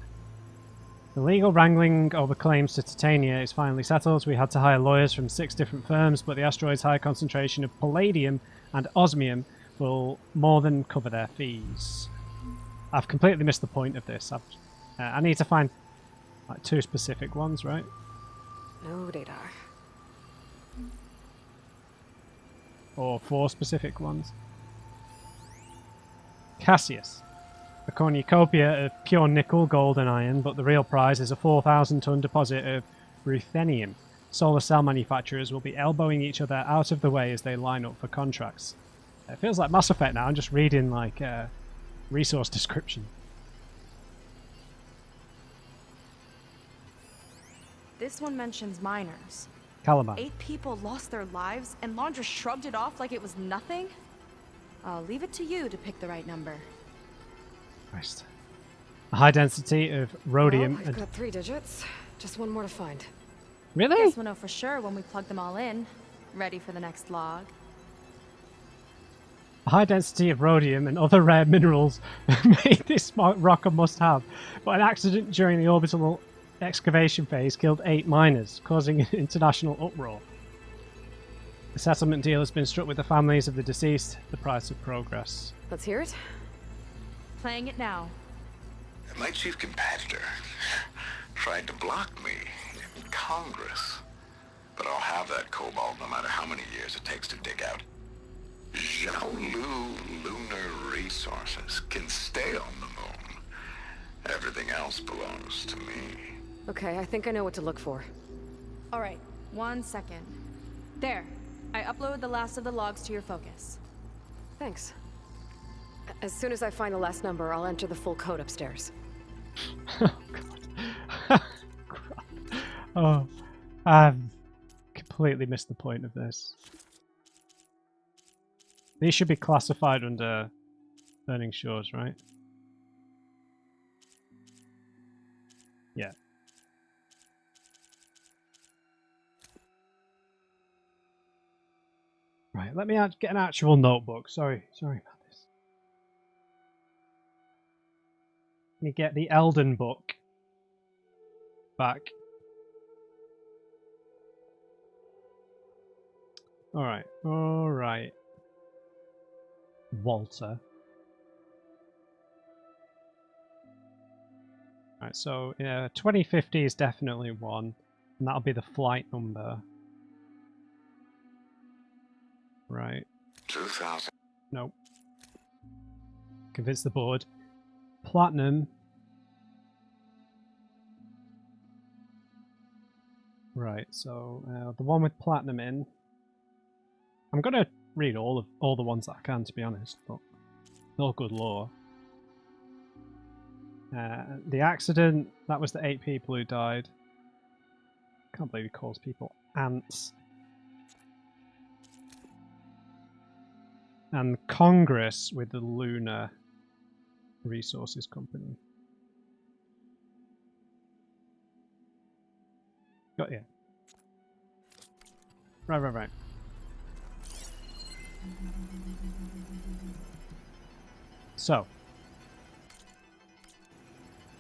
The legal wrangling over claims to Titania is finally settled. We had to hire lawyers from 6 different firms, but the asteroid's high concentration of palladium and osmium will more than cover their fees. I've completely missed the point of this. I need to find like 2 specific ones, right? No data. Or 4 specific ones. Cassius. A cornucopia of pure nickel, gold and iron, but the real prize is a 4,000-ton deposit of ruthenium. Solar cell manufacturers will be elbowing each other out of the way as they line up for contracts. It feels like Mass Effect now. I'm just reading like resource description. This one mentions miners. Caliban. 8 people lost their lives, and Laundra shrugged it off like it was nothing? I'll leave it to you to pick the right number. Christ. A high density of rhodium Well, I've got 3 digits. Just one more to find. Really? Guess we'll know for sure when we plug them all in. Ready for the next log. A high density of rhodium and other rare minerals made this rock a must-have, but an accident during the orbital excavation phase killed 8 miners, causing an international uproar. A settlement deal has been struck with the families of the deceased, the price of progress. Let's hear it. Playing it now. My chief competitor tried to block me in Congress, but I'll have that cobalt no matter how many years it takes to dig out. Xiaolu lunar resources can stay on the moon. Everything else belongs to me. Okay, I think I know what to look for. Alright, 1 second. There. I uploaded the last of the logs to your focus. Thanks. As soon as I find the last number, I'll enter the full code upstairs. Oh, God. Oh, I've completely missed the point of this. These should be classified under Burning Shores, right? Yeah. Right, let me get an actual notebook. Sorry about this. Let me get the Elden book back. Alright. Walter. Right, so 2050 is definitely 1, and that'll be the flight number. Right. 2000. Nope. Convince the board. Platinum. Right, so the one with platinum in. I'm gonna read all the ones that I can, to be honest, but all good lore. The accident, that was the 8 people who died. Can't believe he calls people ants. And Congress with the Lunar Resources Company. Got you. Right. So,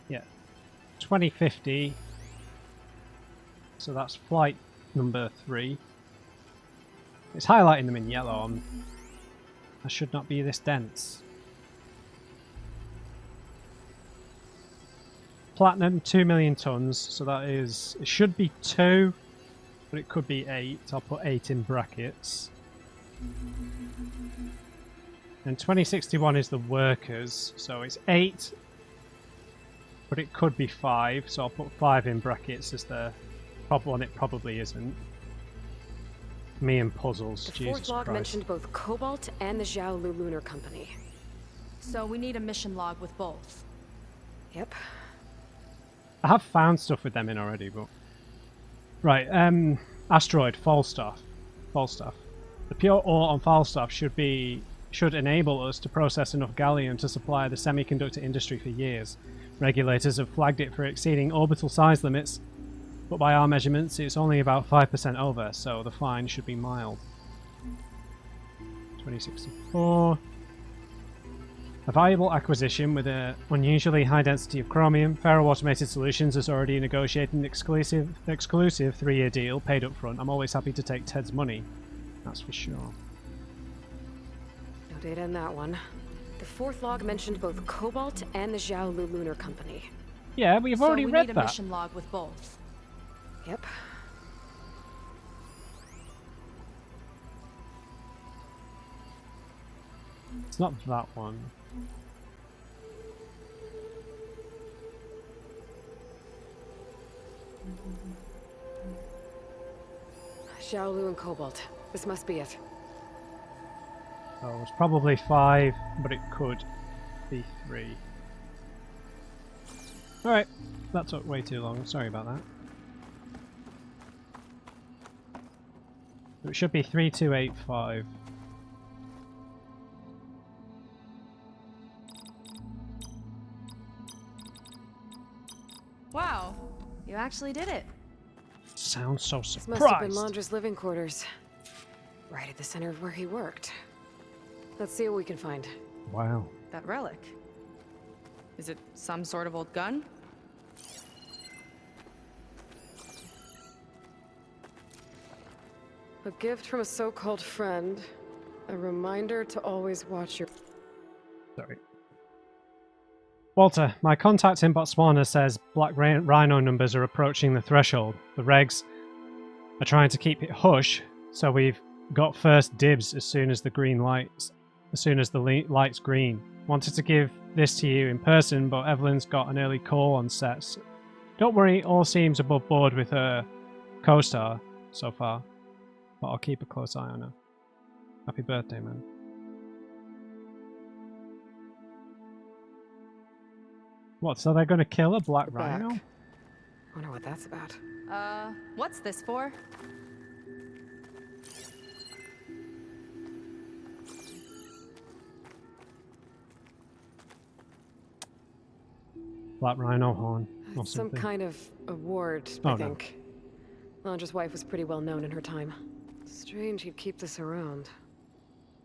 yeah, 2050. So that's flight number 3. It's highlighting them in yellow. I should not be this dense. Platinum, 2 million tons. So that is, it should be 2, but it could be 8. I'll put 8 in brackets. And 2061 is the workers, so it's 8, but it could be 5, so I'll put 5 in brackets as the one it probably isn't. Me and puzzles, The Jesus fourth log Christ. mentioned both Cobalt and the Xiaolu Lunar Company. So we need a mission log with both. Yep. I have found stuff with them in already, but... Right, asteroid, Falstaff. The pure ore on Falstaff should enable us to process enough gallium to supply the semiconductor industry for years. Regulators have flagged it for exceeding orbital size limits, but by our measurements it's only about 5% over, so the fine should be mild. 2064. A valuable acquisition with an unusually high density of chromium. Ferro Automated Solutions has already negotiated an exclusive 3-year deal, paid up front. I'm always happy to take Ted's money, that's for sure. No data in that one. The fourth log mentioned both Cobalt and the Xiaolu Lunar Company. Yeah, we've already so we read need a that. mission log with both. Yep. It's not that one. Xiaolu and Cobalt. This must be it. Oh, it's probably 5, but it could be 3. Alright, that took way too long. Sorry about that. It should be 3285. Wow, you actually did it. Sounds so This must have been surprised. Londra's living quarters. Right at the center of where he worked. Let's see what we can find. Wow. That relic. Is it some sort of old gun? A gift from a so-called friend. A reminder to always watch your... Sorry. Walter, my contact in Botswana says black rhino numbers are approaching the threshold. The regs are trying to keep it hush, so we've got first dibs as soon as the light's green. Wanted to give this to you in person, but Evelyn's got an early call on sets. Don't worry, all seems above board with her co-star so far, but I'll keep a close eye on her. Happy birthday, man. What, so they're gonna kill a black rhino? Back. Wonder what that's about. What's this for? Black rhino horn or Some something. kind of award, Oh, I no. think. Londra's wife was pretty well known in her time. Strange he'd keep this around.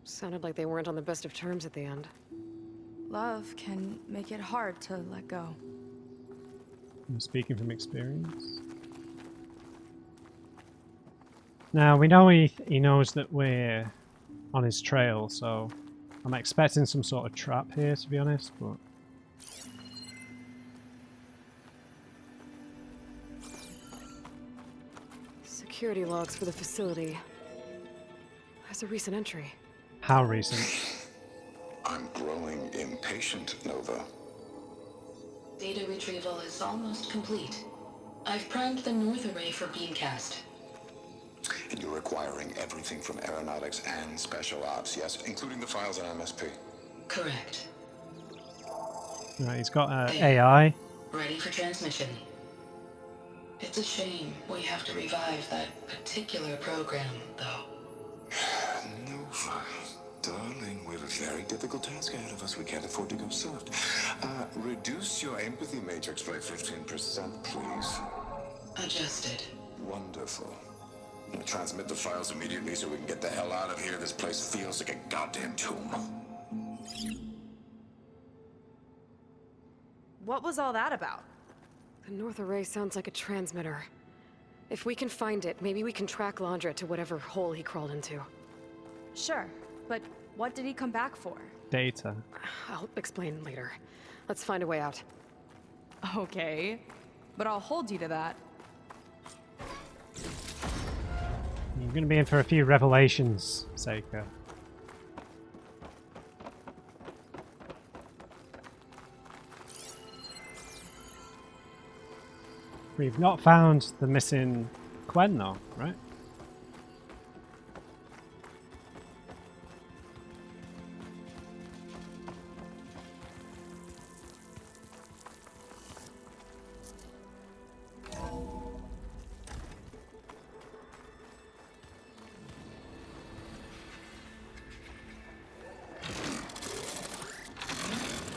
Sounded like they weren't on the best of terms at the end. Love can make it hard to let go. I'm speaking from experience. Now, we know he knows that we're on his trail, so I'm expecting some sort of trap here, to be honest, but... Security logs for the facility. There's a recent entry. How recent? I'm growing impatient, Nova. Data retrieval is almost complete. I've primed the north array for beamcast. And you're acquiring everything from aeronautics and special ops, yes? Including the files on MSP. Correct. Right, he's got AI. Ready for transmission. It's a shame we have to revive that particular program, though. Nova, darling, we have a very difficult task ahead of us. We can't afford to go soft. Reduce your empathy matrix by 15%, please. Adjusted. Wonderful. Transmit the files immediately so we can get the hell out of here. This place feels like a goddamn tomb. What was all that about? The North Array sounds like a transmitter. If we can find it, maybe we can track Landra to whatever hole he crawled into. Sure, but what did he come back for? Data. I'll explain later. Let's find a way out. Okay, but I'll hold you to that. You're going to be in for a few revelations, Seika. We've not found the missing Quen though, right?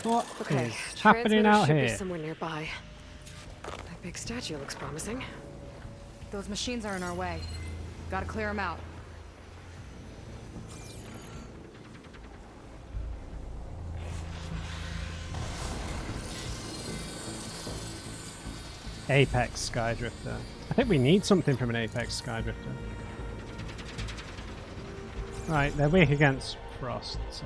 What is happening transmitter out should be here? somewhere nearby. That big statue looks promising. Those machines are in our way. Gotta clear them out. Apex Skydrifter. I think we need something from an Apex Skydrifter. Right, they're weak against frost, so...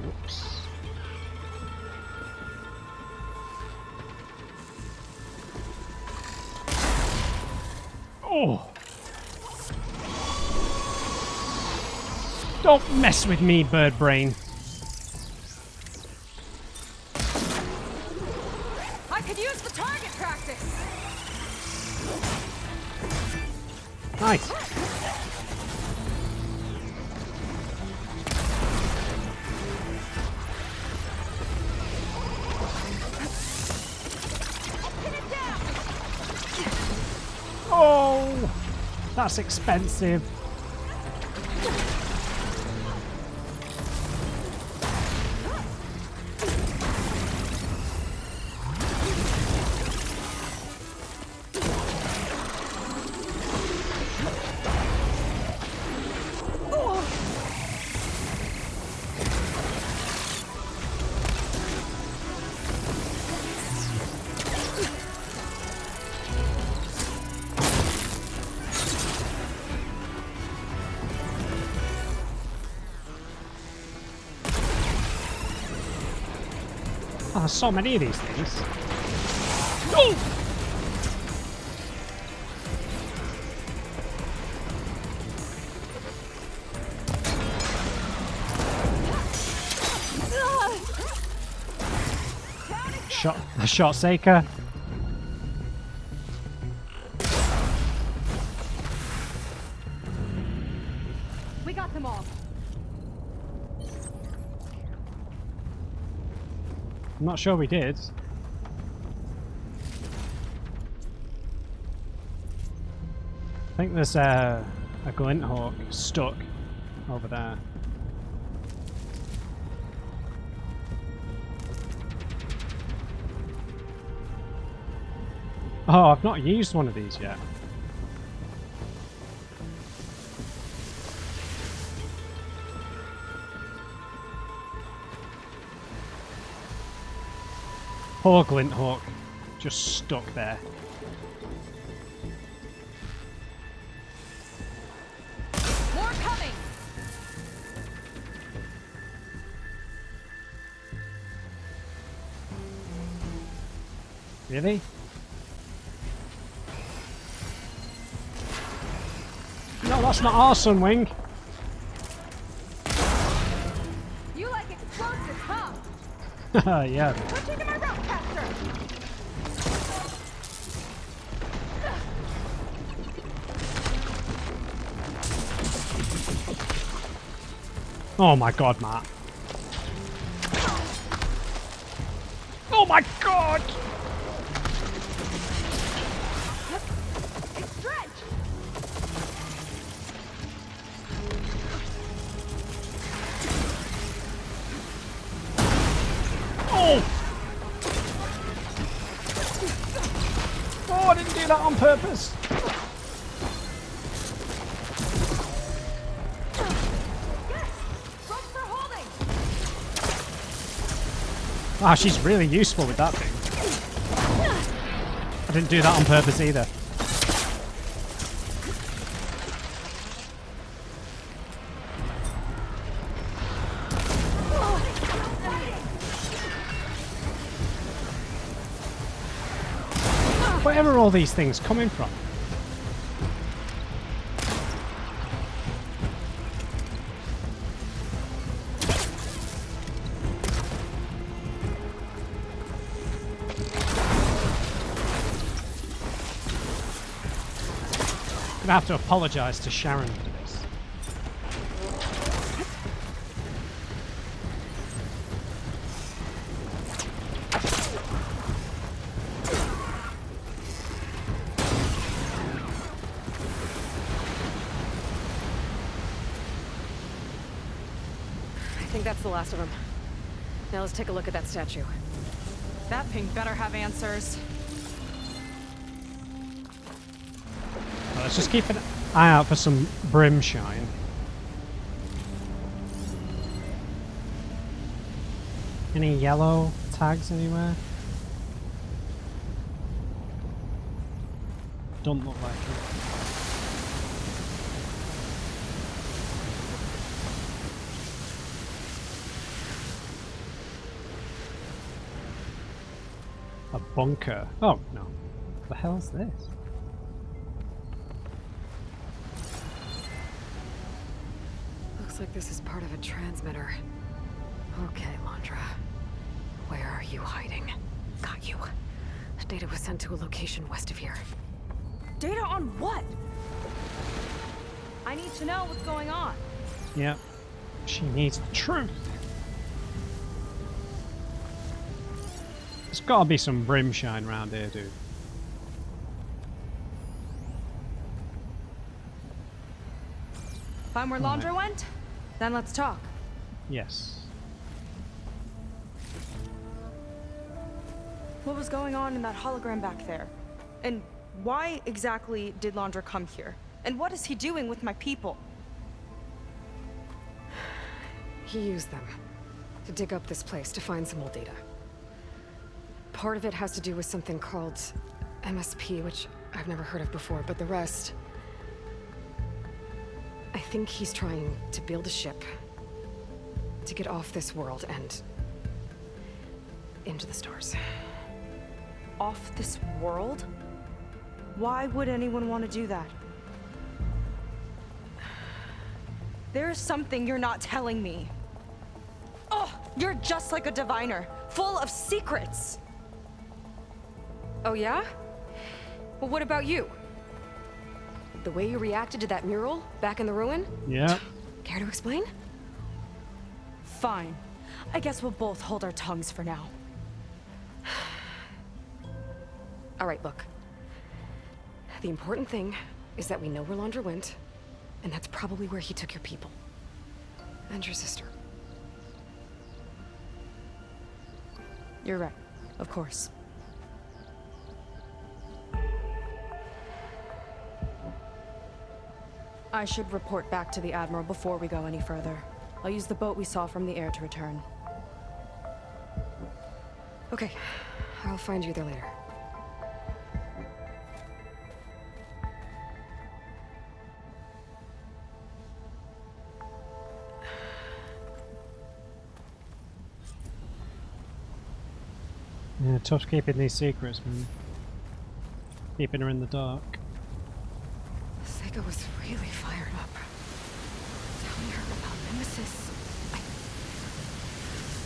Whoops. Oh! Don't mess with me, bird brain. I could use the target practice! Nice. Oh, that's expensive. Oh, there's so many of these things. No! Shot Seika. We got them all. I'm not sure we did. I think there's a glint hawk stuck over there. Oh, I've not used one of these yet. Poor glint hawk, just stuck there. More coming! Really? No, that's not our Sunwing. You like explosives, huh? Yeah. Switching to my rope caster! Oh my god, Matt. my god! It's Dredge! Oh! Oh, I didn't do that on purpose. Rope for holding! Wow, she's really useful with that thing. I didn't do that on purpose either. Where are all these things coming from? I'm gonna have to apologise to Sharon for this. I think that's the last of them. Now let's take a look at that statue. That pink better have answers. Well, let's just keep an eye out for some brimshine. Any yellow tags anywhere? Don't look like it. A bunker. Oh, no. What the hell's this? Looks like this is part of a transmitter. Okay, Landra. Where are you hiding? Got you. Data was sent to a location west of here. Data on what? I need to know what's going on. Yep. She needs the truth. There's gotta be some brimshine around here, dude. Find where Landra went? Then let's talk. Yes. What was going on in that hologram back there? And why exactly did Landra come here? And what is he doing with my people? He used them to dig up this place to find some old data. Part of it has to do with something called MSP, which I've never heard of before, but the rest... I think he's trying to build a ship to get off this world and into the stars. Off this world? Why would anyone want to do that? There's something you're not telling me. Oh, you're just like a diviner, full of secrets. Oh yeah? Well, what about you? The way you reacted to that mural back in the ruin? Yep. Care to explain? Fine. I guess we'll both hold our tongues for now. All right, look. The important thing is that we know where Landra went, and that's probably where he took your people. And your sister. You're right. Of course. I should report back to the Admiral before we go any further. I'll use the boat we saw from the air to return. Okay. I'll find you there later. Yeah, tough keeping these secrets, man. Keeping her in the dark. Seika was really fired up. Telling her about Nemesis.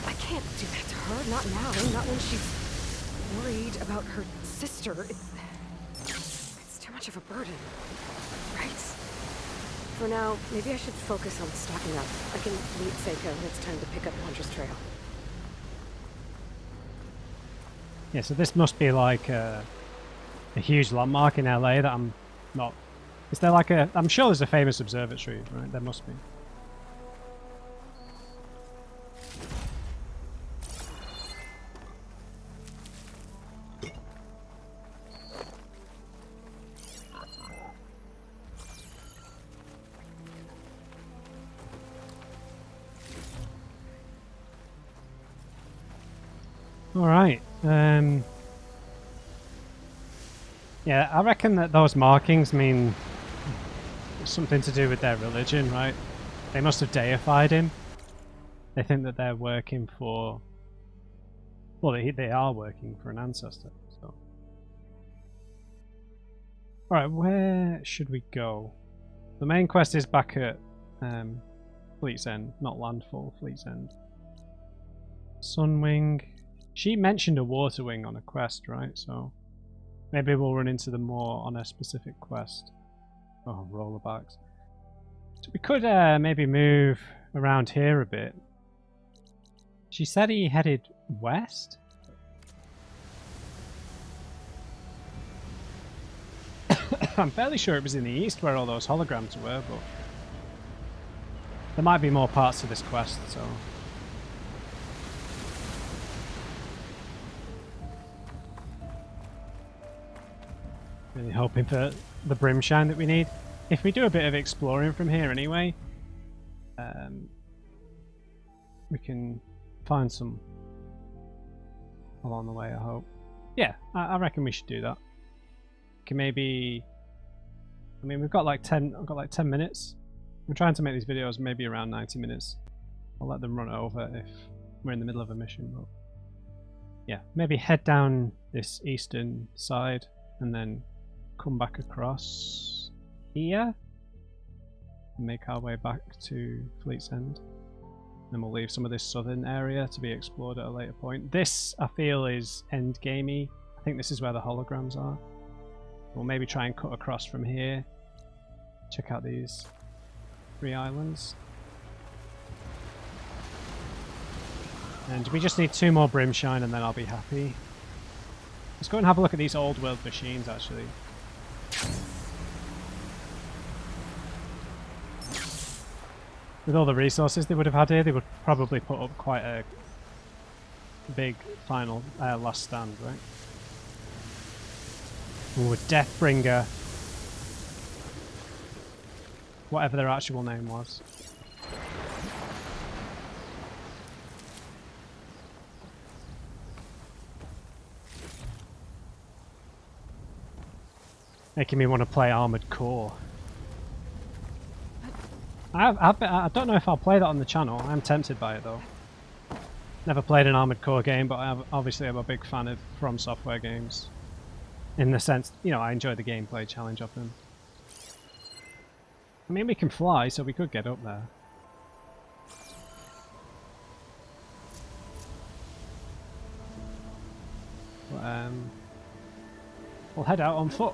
I can't do that to her. Not now. Not when she's worried about her sister. It's too much of a burden. Right? For now, maybe I should focus on stocking up. I can meet Seika when it's time to pick up Landra's trail. Yeah, so this must be like a huge landmark in LA that I'm not... Is there like a... I'm sure there's a famous observatory, right? There must be. Alright, yeah, I reckon that those markings mean something to do with their religion, right? They must have deified him. They think that they're working for... Well, they are working for an ancestor, so... Alright, where should we go? The main quest is back at Fleet's End, not Landfall, Fleet's End. Sunwing... She mentioned a water wing on a quest, right? So maybe we'll run into them more on a specific quest. Oh, rollerbacks. So we could maybe move around here a bit. She said he headed west? I'm fairly sure it was in the east where all those holograms were, but there might be more parts to this quest, so... Really hoping for the brimshine that we need. If we do a bit of exploring from here anyway, we can find some along the way, I hope. Yeah, I reckon we should do that. Can maybe... I mean, I've got like 10 minutes. I'm trying to make these videos maybe around 90 minutes. I'll let them run over if we're in the middle of a mission, but... Yeah, maybe head down this eastern side and then come back across here and make our way back to Fleet's End. Then we'll leave some of this southern area to be explored at a later point. This, I feel, is endgamey. I think this is where the holograms are. We'll maybe try and cut across from here. Check out these 3 islands. And we just need 2 more brimshine and then I'll be happy. Let's go and have a look at these old world machines, actually. With all the resources they would have had here, they would probably put up quite a big final last stand, right? Ooh, a Deathbringer. Whatever their actual name was. Making me want to play Armored Core. I don't know if I'll play that on the channel. I'm tempted by it though. Never played an Armored Core game, but obviously I'm a big fan of From Software games. In the sense, you know, I enjoy the gameplay challenge of them. I mean, we can fly, so we could get up there. But, we'll head out on foot.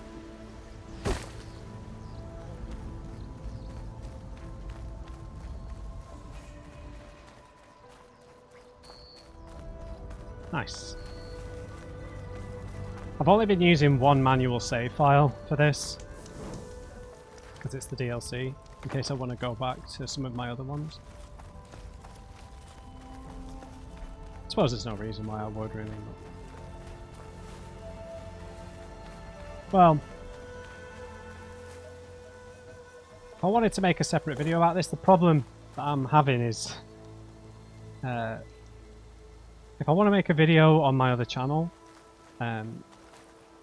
Nice. I've only been using one manual save file for this, because it's the DLC, in case I want to go back to some of my other ones. I suppose there's no reason why I would really. Well, if I wanted to make a separate video about this, the problem that I'm having is if I want to make a video on my other channel,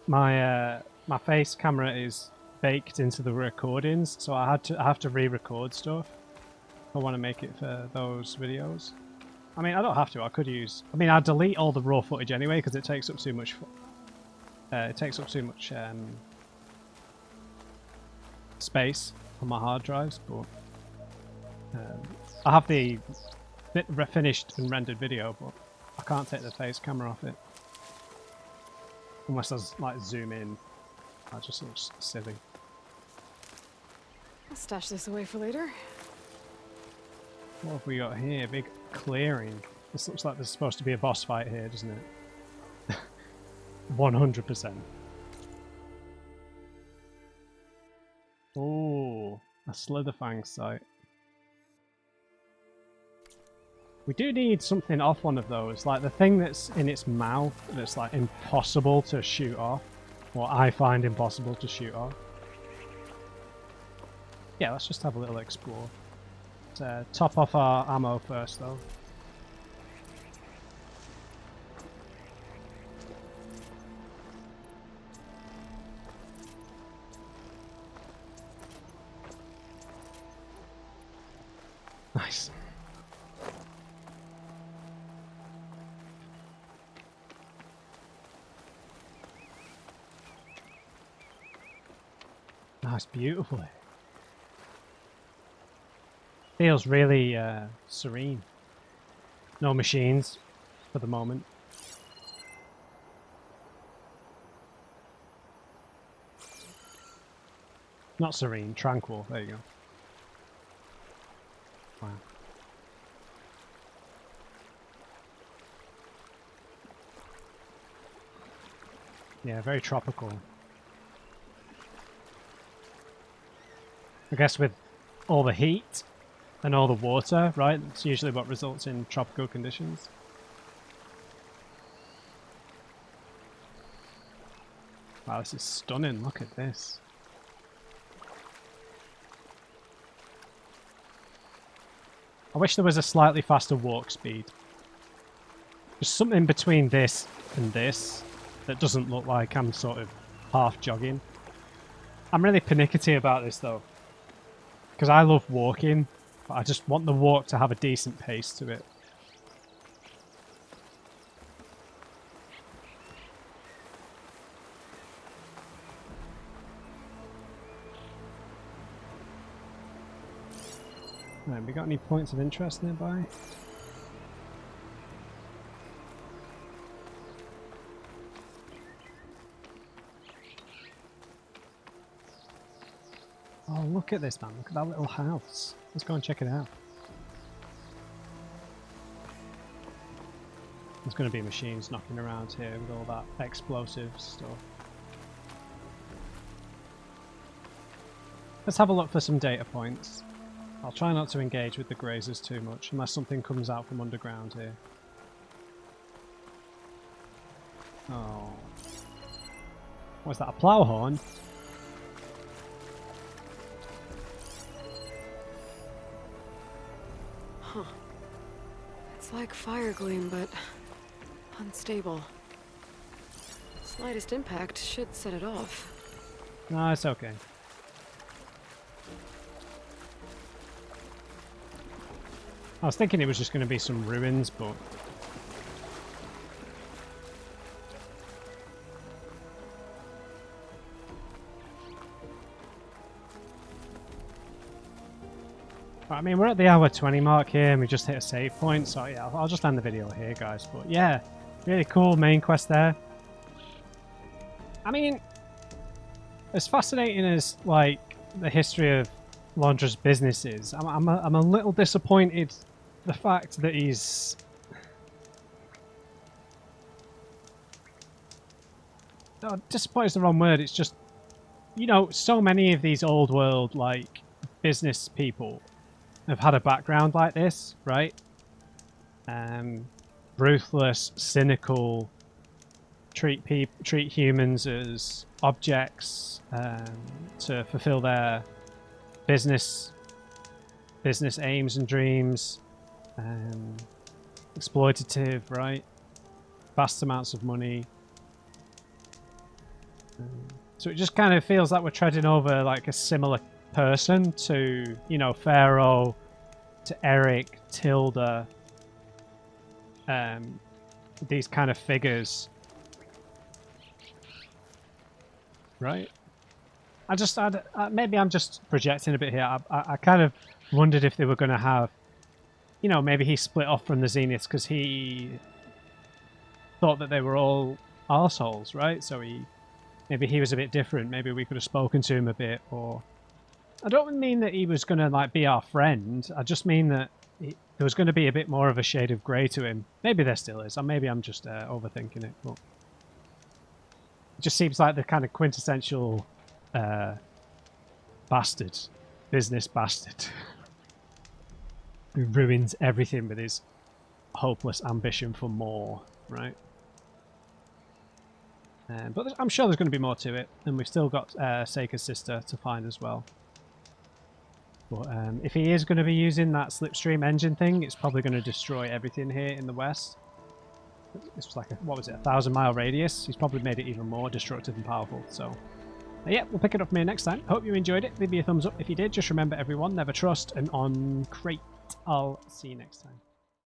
my face camera is baked into the recordings, so I have to re-record stuff if I want to make it for those videos. I mean, I don't have to. I could use. I mean, I'd delete all the raw footage anyway because it takes up too much. It takes up too much space on my hard drives, but I have the finished and rendered video, but I can't take the face camera off it. Unless I like zoom in. That just looks silly. I'll stash this away for later. What have we got here? Big clearing. This looks like there's supposed to be a boss fight here, doesn't it? 100%. Oh, a Slitherfang site. We do need something off one of those, like the thing that's in its mouth that's like impossible to shoot off, or I find impossible to shoot off. Yeah, let's just have a little explore. Let's top off our ammo first though. Nice. Nice, beautiful. Feels really serene. No machines for the moment. Not serene, tranquil. There you go. Wow. Yeah, very tropical. I guess with all the heat and all the water, right? It's usually what results in tropical conditions. Wow, this is stunning. Look at this. I wish there was a slightly faster walk speed. There's something between this and this that doesn't look like I'm sort of half jogging. I'm really pernickety about this though, because I love walking, but I just want the walk to have a decent pace to it. Right, we got any points of interest nearby? Oh, look at this, man. Look at that little house. Let's go and check it out. There's going to be machines knocking around here with all that explosive stuff. Let's have a look for some data points. I'll try not to engage with the grazers too much, unless something comes out from underground here. Oh. What's that, a plough horn? Huh. It's like fire gleam, but unstable. Slightest impact should set it off. No, it's okay. I was thinking it was just going to be some ruins, but... I mean, we're at the hour 20 mark here, and we just hit a save point, so yeah, I'll just end the video here, guys. But yeah, really cool main quest there. I mean, as fascinating as, like, the history of Laundra's business is, I'm a little disappointed the fact that he's... No, disappointed is the wrong word, it's just, you know, so many of these old world, like, business people have had a background like this, right? Ruthless, cynical, treat humans as objects to fulfill their business aims and dreams. Exploitative, right? Vast amounts of money. So it just kind of feels like we're treading over like a similar person to, you know, Pharaoh, to Eric, Tilda, these kind of figures, right? Maybe I'm just projecting a bit here. I kind of wondered if they were going to have, you know, maybe he split off from the Zeniths because he thought that they were all arseholes, right? So maybe he was a bit different. Maybe we could have spoken to him a bit, or... I don't mean that he was going to, like, be our friend. I just mean that there was going to be a bit more of a shade of grey to him. Maybe there still is, or maybe I'm just overthinking it, but... It just seems like the kind of quintessential bastard, business bastard, who ruins everything with his hopeless ambition for more, right? But I'm sure there's going to be more to it, and we've still got Seika's sister to find as well. But if he is going to be using that slipstream engine thing, it's probably going to destroy everything here in the west. It's like, what was it, 1,000-mile radius? He's probably made it even more destructive and powerful. So, yeah, we'll pick it up from here next time. Hope you enjoyed it. Leave me a thumbs up if you did. Just remember, everyone, never trust an on crate. I'll see you next time.